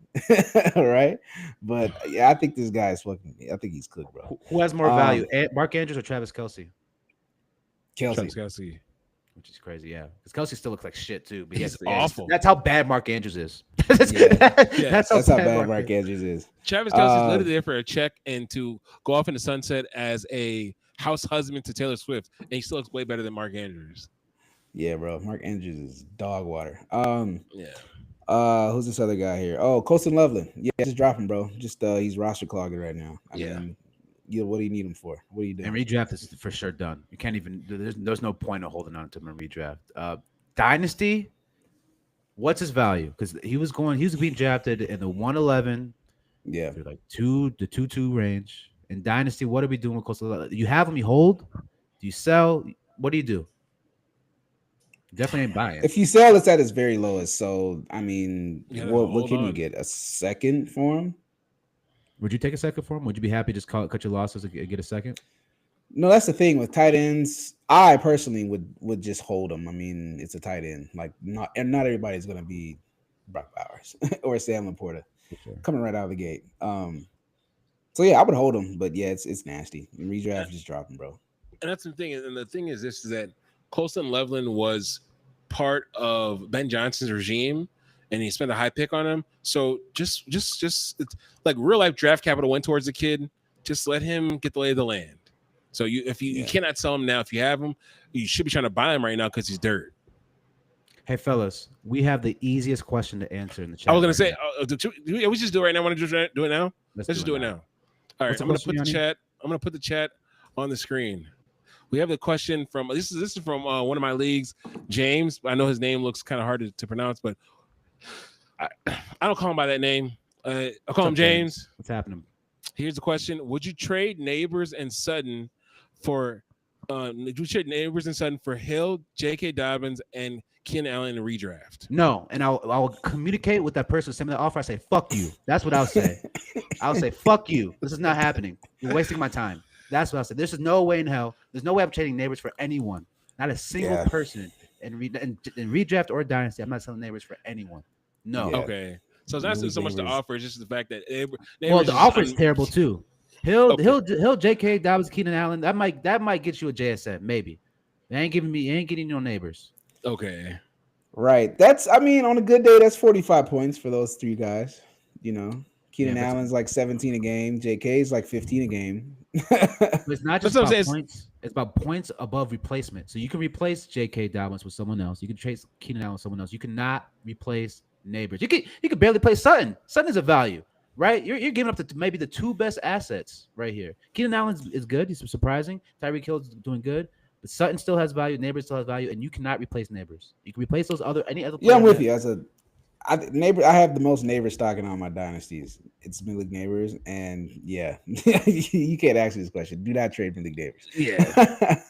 S3: All right. But yeah, I think this guy is fucking. I think he's cooked, bro.
S1: Who has more value, Mark Andrews or Travis Kelce?
S2: Travis Kelce.
S1: Which is crazy, yeah. Because Kelce still looks like shit too. But
S2: he's awful.
S1: That's how bad Mark Andrews is.
S3: That's how bad Mark Andrews is.
S2: Travis Kelce is literally there for a check and to go off in the sunset as a house husband to Taylor Swift, and he still looks way better than Mark Andrews.
S3: Yeah, bro. Mark Andrews is dog water.
S2: Yeah.
S3: Who's this other guy here? Oh, Colston Loveland. Yeah, just drop him, bro. Just he's roster clogging right now. I mean, what do you need him for? What are you doing?
S1: And redraft is for sure done. You can't even. There's no point of holding on to him in redraft. Dynasty. What's his value? Because he was being drafted in the 111.
S3: Yeah,
S1: like the 2-2 range. In Dynasty, what are we doing with Colston Loveland? You have him, you hold. Do you sell? What do you do? Definitely ain't buying.
S3: If you sell, it's at its very lowest. So I mean,
S2: You gotta
S3: what
S2: hold
S3: can you
S2: on.
S3: get? A second for him?
S1: Would you take a second for him? Would you be happy just cut your losses and get a second?
S3: No, that's the thing with tight ends. I personally would just hold them. I mean, it's a tight end. Like not everybody's gonna be Brock Bowers or Sam Laporta
S1: For sure.
S3: coming right out of the gate. So yeah, I would hold him, but yeah, it's nasty. In redraft, just drop him, bro.
S2: And that's the thing. And the thing is this: is that Colston Loveland was part of Ben Johnson's regime, and he spent a high pick on him. So just it's like real life draft capital went towards the kid. Just let him get the lay of the land. So you cannot sell him now. If you have him, you should be trying to buy him right now because he's dirt.
S1: Hey fellas, we have the easiest question to answer in the chat.
S2: I was gonna
S1: right
S2: say, we just do it right now. Want to do it now? Let's just do it now. All right,
S1: What's the
S2: I'm gonna
S1: question,
S2: put the
S1: Yanni?
S2: chat. I'm gonna put the chat on the screen. We have the question from this is from one of my leagues, James. I know his name looks kind of hard to pronounce, but I don't call him by that name. I call him
S1: up,
S2: James.
S1: What's happening?
S2: Here's the question: would you trade Neighbors and Sutton for? Would you trade Neighbors and Sutton for Hill, J.K. Dobbins, and Keenan Allen in a redraft?
S1: No, and I'll communicate with that person, send me the offer. I say, fuck you. That's what I'll say. I'll say, fuck you. This is not happening. You're wasting my time. That's what I'll say. There's no way in hell. There's no way I'm trading Neighbors for anyone. Not a single person in redraft or dynasty. I'm not selling Neighbors for anyone. No.
S3: Yeah.
S2: Okay. So it's not so much the
S3: Neighbors.
S2: offer, it's just the fact that
S1: Well, the offer is terrible too. Hill,
S2: Okay.
S1: J.K. Dobbins, Keenan Allen. That might get you a JSN, maybe. They ain't getting you no Neighbors.
S2: Okay.
S3: Right. That's I mean, on a good day, that's 45 points for those three guys. You know, Keenan
S1: Yeah, but-
S3: Allen's like 17 a game. JK's like 15 a game.
S1: But it's not just
S2: That's what I'm
S1: about
S2: saying.
S1: points. It's about points above replacement. So you can replace J.K. Dobbins with someone else. You can trade Keenan Allen with someone else. You cannot replace Neighbors. You can barely play Sutton. Sutton is a value, right? You're giving up to maybe the two best assets right here. Keenan Allen is good. He's surprising. Tyreek Hill's doing good. But Sutton still has value. Neighbors still has value, and you cannot replace Neighbors. You can replace any other.
S3: Yeah, I'm
S1: player
S3: with you. I have the most Neighbors stocking on my dynasties. It's Mid-League Neighbors, and yeah, you can't ask this question. Do not trade Mid-League Neighbors.
S1: Yeah.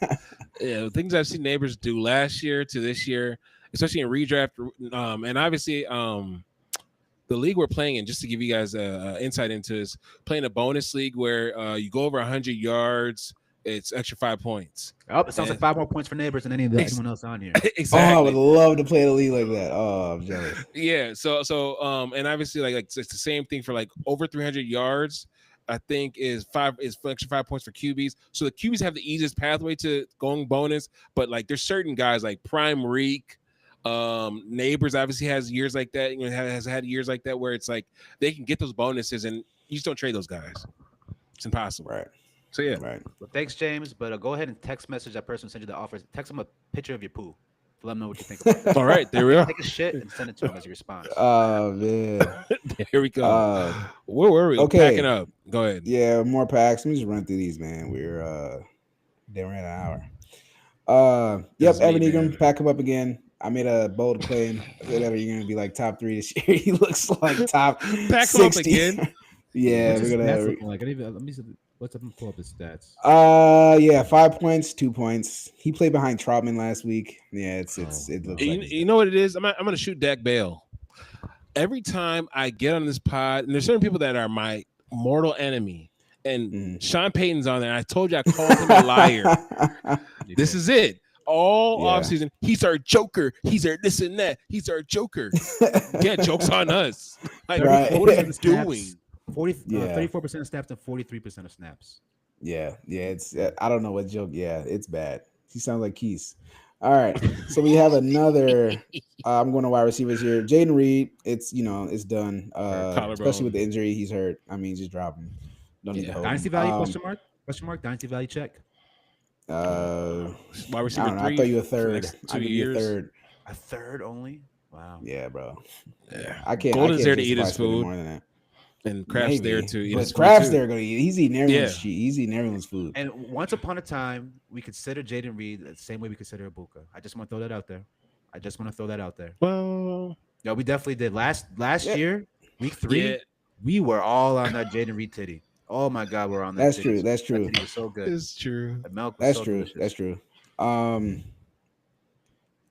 S2: Yeah, the things I've seen Neighbors do last year to this year, especially in redraft, and obviously the league we're playing in, just to give you guys insight into, is playing a bonus league where you go over 100 yards, it's extra 5 points.
S1: Oh, it sounds like 5 more points for Neighbors than anyone else on here.
S2: Exactly.
S3: Oh, I would love to play in a league like that. Oh, I'm jealous.
S2: Yeah. So and obviously like it's the same thing for like over 300 yards. I think is extra 5 points for QBs. So the QBs have the easiest pathway to going bonus, but like there's certain guys like Prime Reek, Neighbors obviously has years like that. You know, has had years like that where it's like they can get those bonuses and you just don't trade those guys. It's impossible.
S3: Right.
S2: So yeah.
S3: Right.
S1: Well, thanks, James. But go ahead and text message that person who sent you the offer. Text them a picture of your poo. To let them know what you think about that.
S2: All right, there we are.
S1: Take a shit and send it to him as your response.
S3: Oh man.
S2: Here we go. Where were we?
S3: Okay.
S2: Packing up. Go ahead.
S3: Yeah, more packs. Let me just run through these, man. They ran an hour. Yep,
S2: That's me,
S3: Evan Ingram,
S2: man.
S3: pack him up again. I made a bold claim. Whatever, you're gonna be like top 3 this year. He looks like top
S2: Pack him up
S3: 60.
S2: again.
S3: Yeah,
S1: What's his
S3: we're
S1: stats
S3: gonna.
S1: looking like? Let me see. Let's pull up his stats.
S3: Yeah, 5 points, 2 points. He played behind Troutman last week. Yeah, it looks like
S2: You know what it is? I'm gonna shoot Dak Bale. Every time I get on this pod, and there's certain people that are my mortal enemy, and Sean Payton's on there. And I told you I called him a liar. This is it. All
S3: Yeah.
S2: offseason, he's our joker. He's our this and that. He's our joker. Yeah, joke's on us. Like,
S3: Right.
S2: what are you doing?
S1: 34% of snaps and 43% of snaps.
S3: Yeah, it's I don't know what joke. Yeah, it's bad. He sounds like Keys. All right, so we have another. I'm going to wide receivers here. Jaden Reed, it's done. Especially with the injury, he's hurt. I mean, just drop him. Don't need to hold
S1: Dynasty
S3: him.
S1: value? Question mark. Dynasty value check.
S2: Wide
S3: I
S2: receiver
S3: don't know. I
S2: 3
S3: thought you a
S2: for the
S3: third.
S2: next
S3: I
S2: 2
S3: give you a
S2: years.
S3: third.
S1: A third only. Wow.
S3: Yeah, bro.
S2: Yeah.
S3: I can't.
S2: Golden's
S3: I can't
S2: there to eat his
S3: justify spending
S2: food.
S3: more than that.
S2: And Kraft's there
S3: Maybe,
S2: to eat
S3: but
S2: his food
S3: Kraft's
S2: too.
S3: there going to eat. He's eating everyone's
S2: Yeah.
S3: cheese. He's eating everyone's food.
S1: And once upon a time, we considered Jaden Reed the same way we consider Ibuka. I just want to throw that out there.
S2: Well,
S1: Yeah, we definitely did. Last
S3: Yeah.
S1: year, week 3,
S2: yeah,
S1: we were all on that Jaden Reed titty. Oh my God, we're on that.
S3: That's
S1: titty.
S3: true. That's
S1: That
S3: true.
S1: titty was so good.
S2: it's true.
S1: The milk was
S3: That's
S1: so
S3: true.
S1: delicious.
S3: That's true.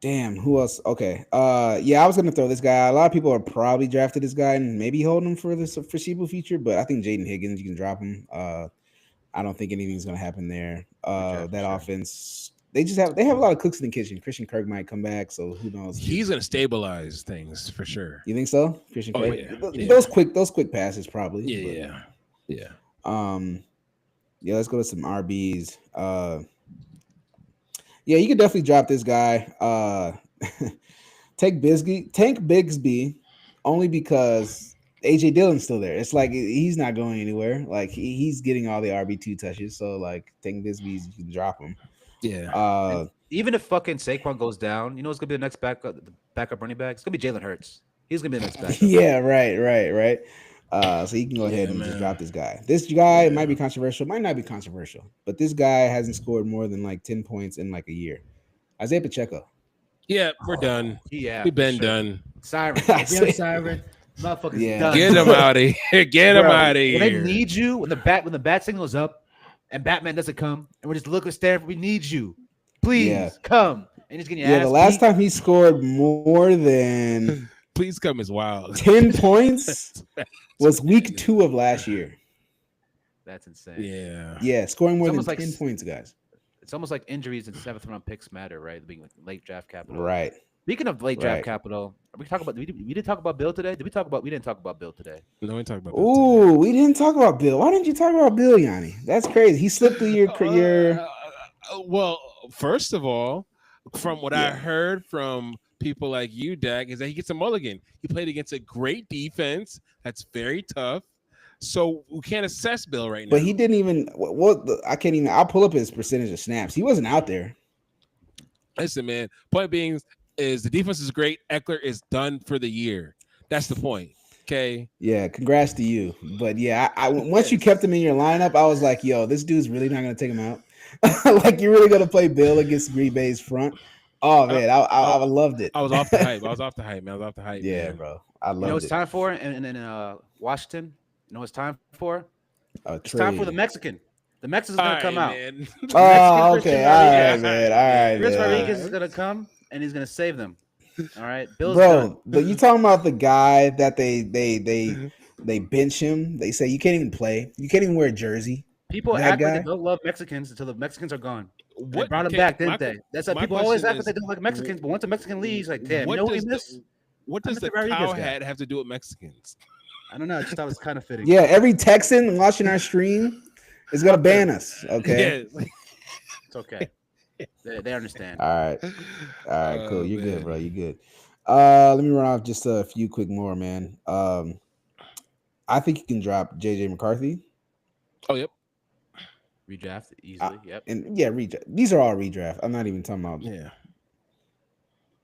S3: Damn, who else? Okay. Yeah, I was gonna throw this guy. A lot of people are probably drafted this guy and maybe holding him for the foreseeable future, but I think Jaden Higgins, you can drop him. I don't think anything's gonna happen there.
S1: draft,
S3: That
S1: sure.
S3: offense, they have a lot of cooks in the kitchen. Christian Kirk might come back, so who knows?
S2: He's gonna stabilize things for sure.
S3: You think so? Christian
S2: Oh,
S3: Kirk?
S2: yeah.
S3: Those quick passes probably.
S2: Yeah.
S3: Yeah, let's go to some RBs. Yeah, you could definitely drop this guy. Tank Bigsby, only because AJ Dillon's still there. It's like he's not going anywhere. Like he's getting all the RB2 touches. So like Tank Bigsby, you can drop him.
S2: Yeah.
S1: Even if fucking Saquon goes down, you know what's gonna be the next backup running back? It's gonna be Jalen Hurts. He's gonna be the next backup.
S3: Yeah, right. So you can go ahead and just drop this guy. This guy might be controversial, might not be controversial, but this guy hasn't scored more than like 10 points in like a year. Isaiah Pacheco.
S2: Yeah, we're done.
S1: Yeah,
S2: We've been done.
S1: Siren. Siren. Motherfuckers done.
S2: Get him out of here. Get him out of here.
S1: When they need you, when the bat signal is up and Batman doesn't come, and we're just looking staring, we need you. Please come. And he's getting
S3: the last time he scored more than
S2: please come is wild.
S3: 10 points was week 2 of last year.
S1: That's insane.
S3: Yeah, scoring more than 10 points, guys.
S1: It's almost like injuries and 7th round picks matter, right? Being like late draft capital.
S3: Right.
S1: Speaking of late draft capital, we didn't talk about Bill today. We didn't talk about Bill today.
S2: No, we talked about
S3: Bill. Ooh, we didn't talk about Bill. Why didn't you talk about Bill, Yanni? That's crazy. He slipped through your career.
S2: Well, first of all, from what I heard from people like you, Dak, is that he gets a mulligan. He played against a great defense that's very tough. So we can't assess Bill right now.
S3: But he didn't even. I can't even. I'll pull up his percentage of snaps. He wasn't out there.
S2: Listen, man. Point being is the defense is great. Eckler is done for the year. That's the point. Okay.
S3: Yeah. Congrats to you. But yeah, I once you kept him in your lineup, I was like, yo, this dude's really not going to take him out. Like you're really going to play Bill against Green Bay's front. Oh man, I loved it.
S2: I was off the hype. Yeah,
S3: man. Bro. I loved it.
S1: You know what it's time for in Washington? You know what it's time for? It's
S3: trade.
S1: time for the Mexican. The Mexican's going to come out.
S3: Oh, okay. All right, man.
S1: Chris Rodriguez is going to come, and he's going to save them. All right? Bill's
S3: done. But you talking about the guy that they bench him. They say you can't even play. You can't even wear a jersey.
S1: People act like they don't love Mexicans until the Mexicans are gone. They brought him back, didn't they? That's why people always act like they don't like Mexicans, but once a Mexican leaves, like, damn, you know what we miss?
S2: What does the cow hat have to do with Mexicans?
S1: I don't know. I just thought it was kind of fitting.
S3: Yeah, every Texan watching our stream is gonna ban us. Okay,
S1: it's okay. They understand.
S3: All right, cool. You're good, bro. You're good. Let me run off just a few quick more, man. I think you can drop JJ McCarthy.
S2: Oh, yep.
S1: Redraft easily. Yep.
S3: And redraft. These are all redraft. I'm not even talking about.
S2: Yeah.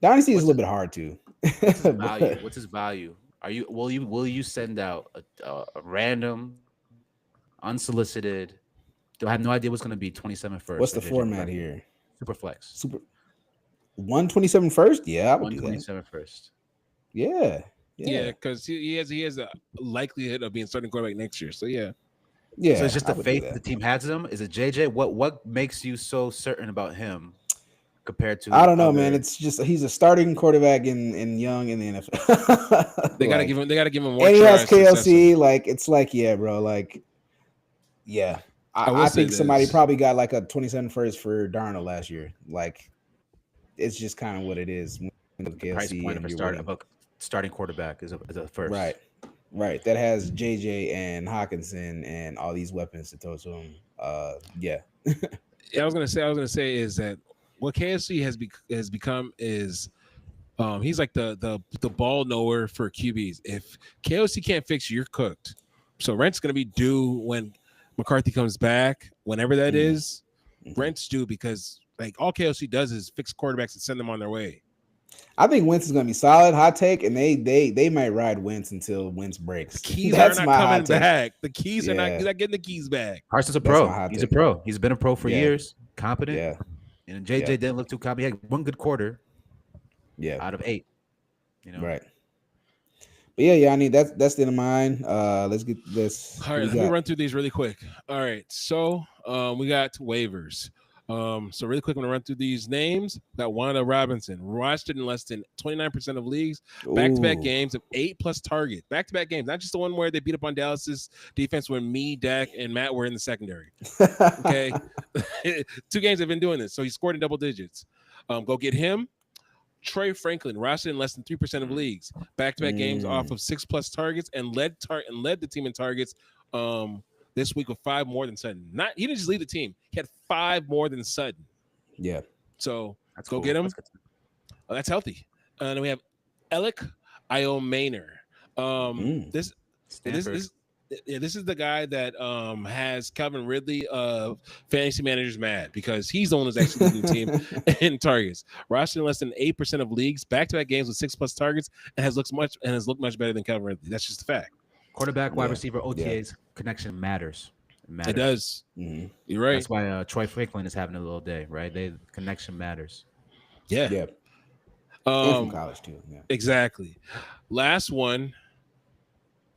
S3: Dynasty is a little bit hard too.
S1: What's his value? What's his value? Will you send out a random, unsolicited? Do I have no idea what's going to be 27 first?
S3: What's the format here?
S1: Super flex.
S3: 127 first? Yeah, I would do that.
S1: 127 first.
S3: Yeah,
S2: because he has a likelihood of being starting quarterback next year. So yeah.
S1: So it's just the faith the team has in him. Is it JJ? What makes you so certain about him compared to?
S3: I don't know, man. It's just he's a starting quarterback in young in the NFL.
S2: They gotta give him more.
S3: And he has KLC. Like it's like bro. Like I think somebody probably got like a 27 first for Darnold last year. Like it's just kind of what it is.
S1: The price point of a starting quarterback is a first.
S3: Right. That has JJ and Hawkinson and all these weapons to throw to him. Yeah,
S2: I was gonna say is that what KFC has become is he's like the ball knower for QBs. If KOC can't fix you, you're cooked. So rent's gonna be due when McCarthy comes back, whenever that is. Rent's due because like all KOC does is fix quarterbacks and send them on their way.
S3: I think Wentz is going to be solid. Hot take, and they might ride Wentz until Wentz breaks.
S2: The keys are not coming back. The keys are not. He's not getting the keys back.
S1: Carson's a pro. He's a pro. He's been a pro for years. Competent. Yeah. And JJ didn't look too competent. He had one good quarter. Yeah. Out of 8. You know.
S3: Right. But yeah, Yanni, that's the end of mine. Let's get this.
S2: All right, let me run through these really quick. All right, so we got waivers. So really quick, I'm gonna run through these names. Got Wanda Robinson, rostered in less than 29% of leagues, back-to-back
S3: Ooh.
S2: games of 8+ target, back-to-back games, not just the one where they beat up on Dallas's defense when me, Dak, and Matt were in the secondary. Okay, 2 games have been doing this, so he scored in double digits. Go get him. Troy Franklin, rostered in less than 3% of leagues, back-to-back games off of 6+ targets, and led the team in targets. This week with 5 more than Sutton. He didn't just lead the team; he had 5 more than Sutton.
S3: Yeah.
S2: So
S1: That's
S2: go
S1: cool.
S2: get him.
S1: That's
S2: That's healthy. And then we have Alec Iomaner. This
S1: Stanford.
S2: this is the guy that has Calvin Ridley of fantasy managers mad because he's the one who's actually leading the team in targets. Rostered in less than 8% of leagues, back-to-back games with 6+ targets, and has looked much better than Calvin Ridley. That's just a fact.
S1: Quarterback, wide
S3: Yeah.
S1: receiver, OTAs connection matters.
S2: It does.
S3: Mhm.
S2: You're right.
S1: That's why Troy Franklin is having a little day, right? Connection matters.
S2: Yeah.
S3: Yeah. And from college too. Yeah.
S2: Exactly. Last one,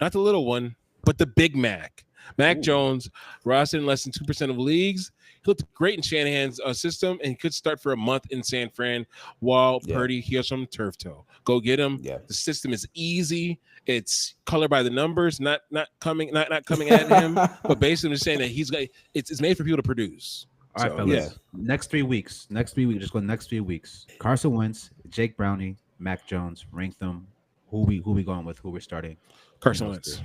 S2: not the little one, but the Big Mac. Mac Jones, rostered in less than 2% of leagues. He looked great in Shanahan's system and could start for a month in San Fran while Purdy heals from turf toe. Go get him.
S3: Yeah.
S2: The system is easy. It's color by the numbers, not coming at him, but basically just saying that it's made for people to produce.
S1: All right,
S2: So,
S1: fellas.
S2: yeah.
S1: Next 3 weeks. Just go next 3 weeks. Carson Wentz, Jake Browning, Mac Jones. Rank them. Who we going with? Who we're starting?
S2: Carson Wentz.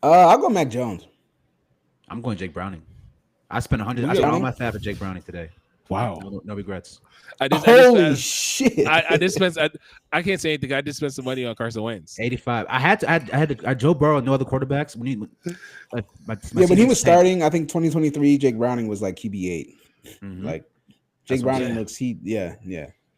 S3: I'll go Mac Jones.
S1: I'm going Jake Browning. I spent 100. I
S3: Really?
S1: spent all my fab for Jake Browning today.
S2: Wow.
S1: No regrets.
S3: Holy shit!
S2: I just spent. I can't say anything. I just spent some money on Carson Wentz.
S1: 85. I had to. Joe Burrow, no other quarterbacks. We need.
S3: When he was starting, I think 2023, Jake Browning was like QB8.
S1: Mhm.
S3: Like Jake Browning looks. Yeah.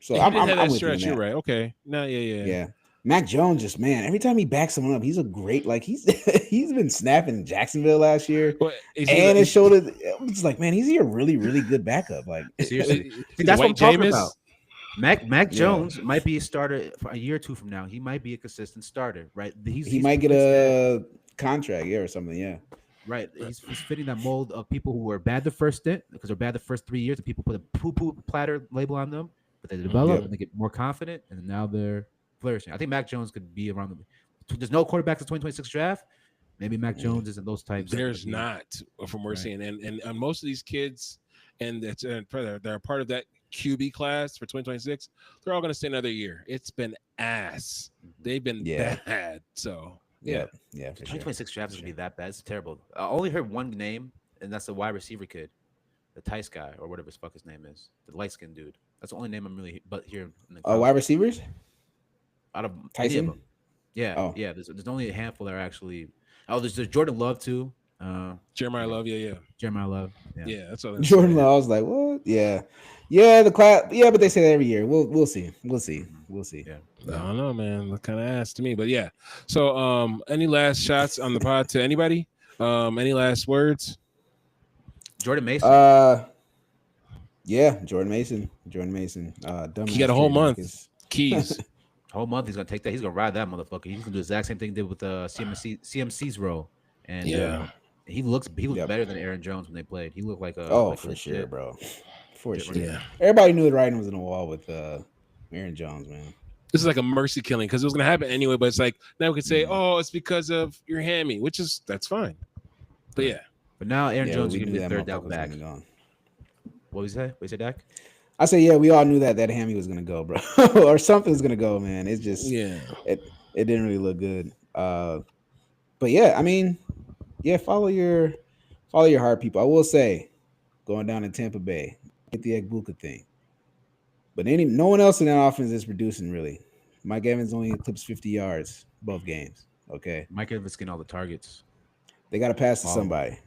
S3: So
S2: He
S3: I'm
S2: did have that
S3: with
S2: stretch.
S3: you on
S2: You're
S3: that.
S2: right. Okay. No. Yeah.
S3: Mac Jones, just man, every time he backs someone up, he's a great. Like he's been snapping in Jacksonville last year,
S2: Well,
S3: and it showed it. It's like, man, he's a really, really good backup. Like
S1: Seriously,
S2: He's
S1: that's what I'm
S2: White
S1: talking
S2: Jameis.
S1: about. Mac Jones might be a starter for a year or two from now. He might be a consistent starter, right?
S3: he might get a contract, or something. Yeah,
S1: right. He's fitting that mold of people who were bad the first stint because they're bad the first 3 years, and people put a poo-poo platter label on them, but they develop and they get more confident, and now they're flourishing. I think Mac Jones could be around there's no quarterbacks in 2026 draft. Maybe Mac Jones isn't those types.
S2: There's not, from what we're seeing, and most of these kids, and they're part of that QB class for 2026. They're all going to stay another year. It's been ass. They've been bad. So
S3: yeah.
S1: The 2026 draft is going to be that bad. It's terrible. I only heard one name, and that's the wide receiver kid, the Tice guy or whatever the fuck his name is, the light skinned dude. That's the only name I'm really hearing.
S3: Wide receivers.
S1: Out of
S3: Tyson?
S1: Yeah. There's only a handful that are actually. Oh, there's Jordan Love too.
S2: Jeremiah Love,
S1: Jeremiah Love.
S2: Yeah, that's all.
S3: Jordan Love. I was like, what? Yeah. The class. Yeah, but they say that every year. We'll see.
S1: Yeah.
S2: I don't know, man. Look kind of ass to me, but yeah. So, any last shots on the pod to anybody? Any last words?
S1: Jordan Mason.
S3: Yeah, Jordan Mason.
S2: He got a whole month. Keys.
S1: Whole month he's gonna take that. He's gonna ride that motherfucker. He's gonna do the exact same thing he did with CMC's role. And he looks better than Aaron Jones when they played. He looked like a
S3: for sure, bro. For sure.
S2: Yeah.
S3: Everybody knew the writing was on the wall with Aaron Jones, man.
S2: This is like a mercy killing because it was gonna happen anyway. But it's like now we could say, "Oh, it's because of your hammy," that's fine. But yeah.
S1: But now Aaron Jones is
S3: we
S1: gonna
S3: knew
S1: be
S3: that
S1: third down
S3: motherfucker was
S1: back.
S3: gonna go.
S1: What was that? What you say, Dak?
S3: I say, yeah, we all knew that hammy was gonna go, bro, or something's gonna go, man. It's just, it didn't really look good. But yeah, I mean, follow your heart, people. I will say, going down to Tampa Bay, get the Egbuka thing, but no one else in that offense is producing really. Mike Evans only eclipsed 50 yards both games. Okay,
S1: Mike Evans getting all the targets.
S3: They got to pass to somebody.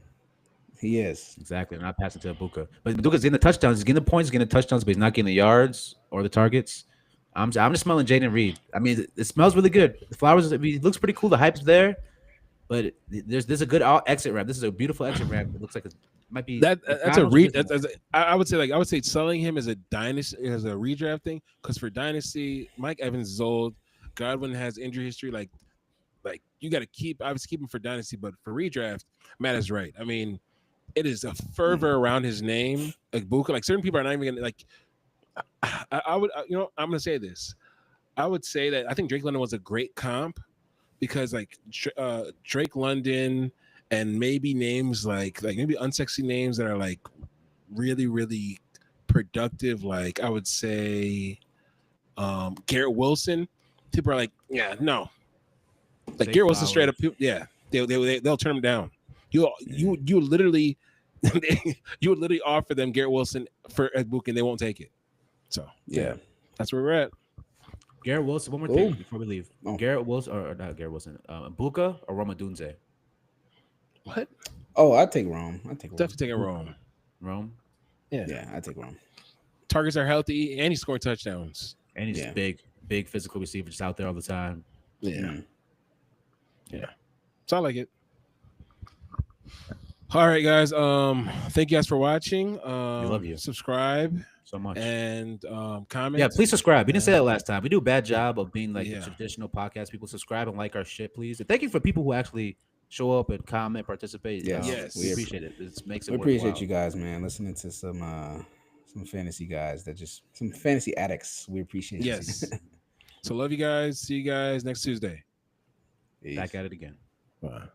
S3: He is.
S1: Exactly. They're not passing to Ibuka. But Ibuka's getting the touchdowns. He's getting the points, he's getting the touchdowns, but he's not getting the yards or the targets. I'm just smelling Jaden Reed. I mean, it smells really good. The flowers, it looks pretty cool. The hype's there, but there's a good exit ramp. This is a beautiful exit ramp. It looks like it might be
S2: that's a read. I would say selling him as a dynasty, as a redraft thing, because for dynasty, Mike Evans is old. Godwin has injury history. Like you got to keep him for dynasty, but for redraft, Matt is right. I mean, it is a fervor around his name, like Buka. Like certain people are not even gonna like. I would, I'm gonna say this. I would say that I think Drake London was a great comp because like Drake London and maybe names like maybe unsexy names that are like really really productive. Like I would say Garrett Wilson. People are like, yeah, no. Like
S1: Zay
S2: Garrett Wilson
S1: Flowers.
S2: straight up, yeah, they'll turn him down. You literally you would literally offer them Garrett Wilson for Buka and they won't take it. So
S3: Yeah.
S2: that's where we're at.
S1: Garrett Wilson. One more thing before we leave. Garrett Wilson or not Garrett Wilson. Buka or Roma Dunze.
S2: What?
S3: Oh, I take Rome.
S2: Definitely taking Rome.
S1: Rome.
S3: Yeah, I take Rome.
S2: Targets are healthy and he's scoring touchdowns.
S1: And he's just big physical receiver just out there all the time.
S2: Yeah. So I like it. All right, guys. Thank you guys for watching.
S1: We love you.
S2: Subscribe
S1: So much.
S2: and comment.
S1: Yeah, please subscribe. We didn't say that last time. We do a bad job of being like
S2: Yeah.
S1: the traditional podcast. People subscribe and like our shit, please. And thank you for people who actually show up and comment, participate.
S3: Yes.
S2: Yes.
S1: We appreciate it. It makes it
S3: We appreciate
S1: worthwhile.
S3: you guys, man. Listening to some fantasy guys some fantasy addicts. We appreciate
S2: Yes.
S3: it.
S2: So love you guys. See you guys next Tuesday.
S3: Peace.
S1: Back at it again.
S2: Bye.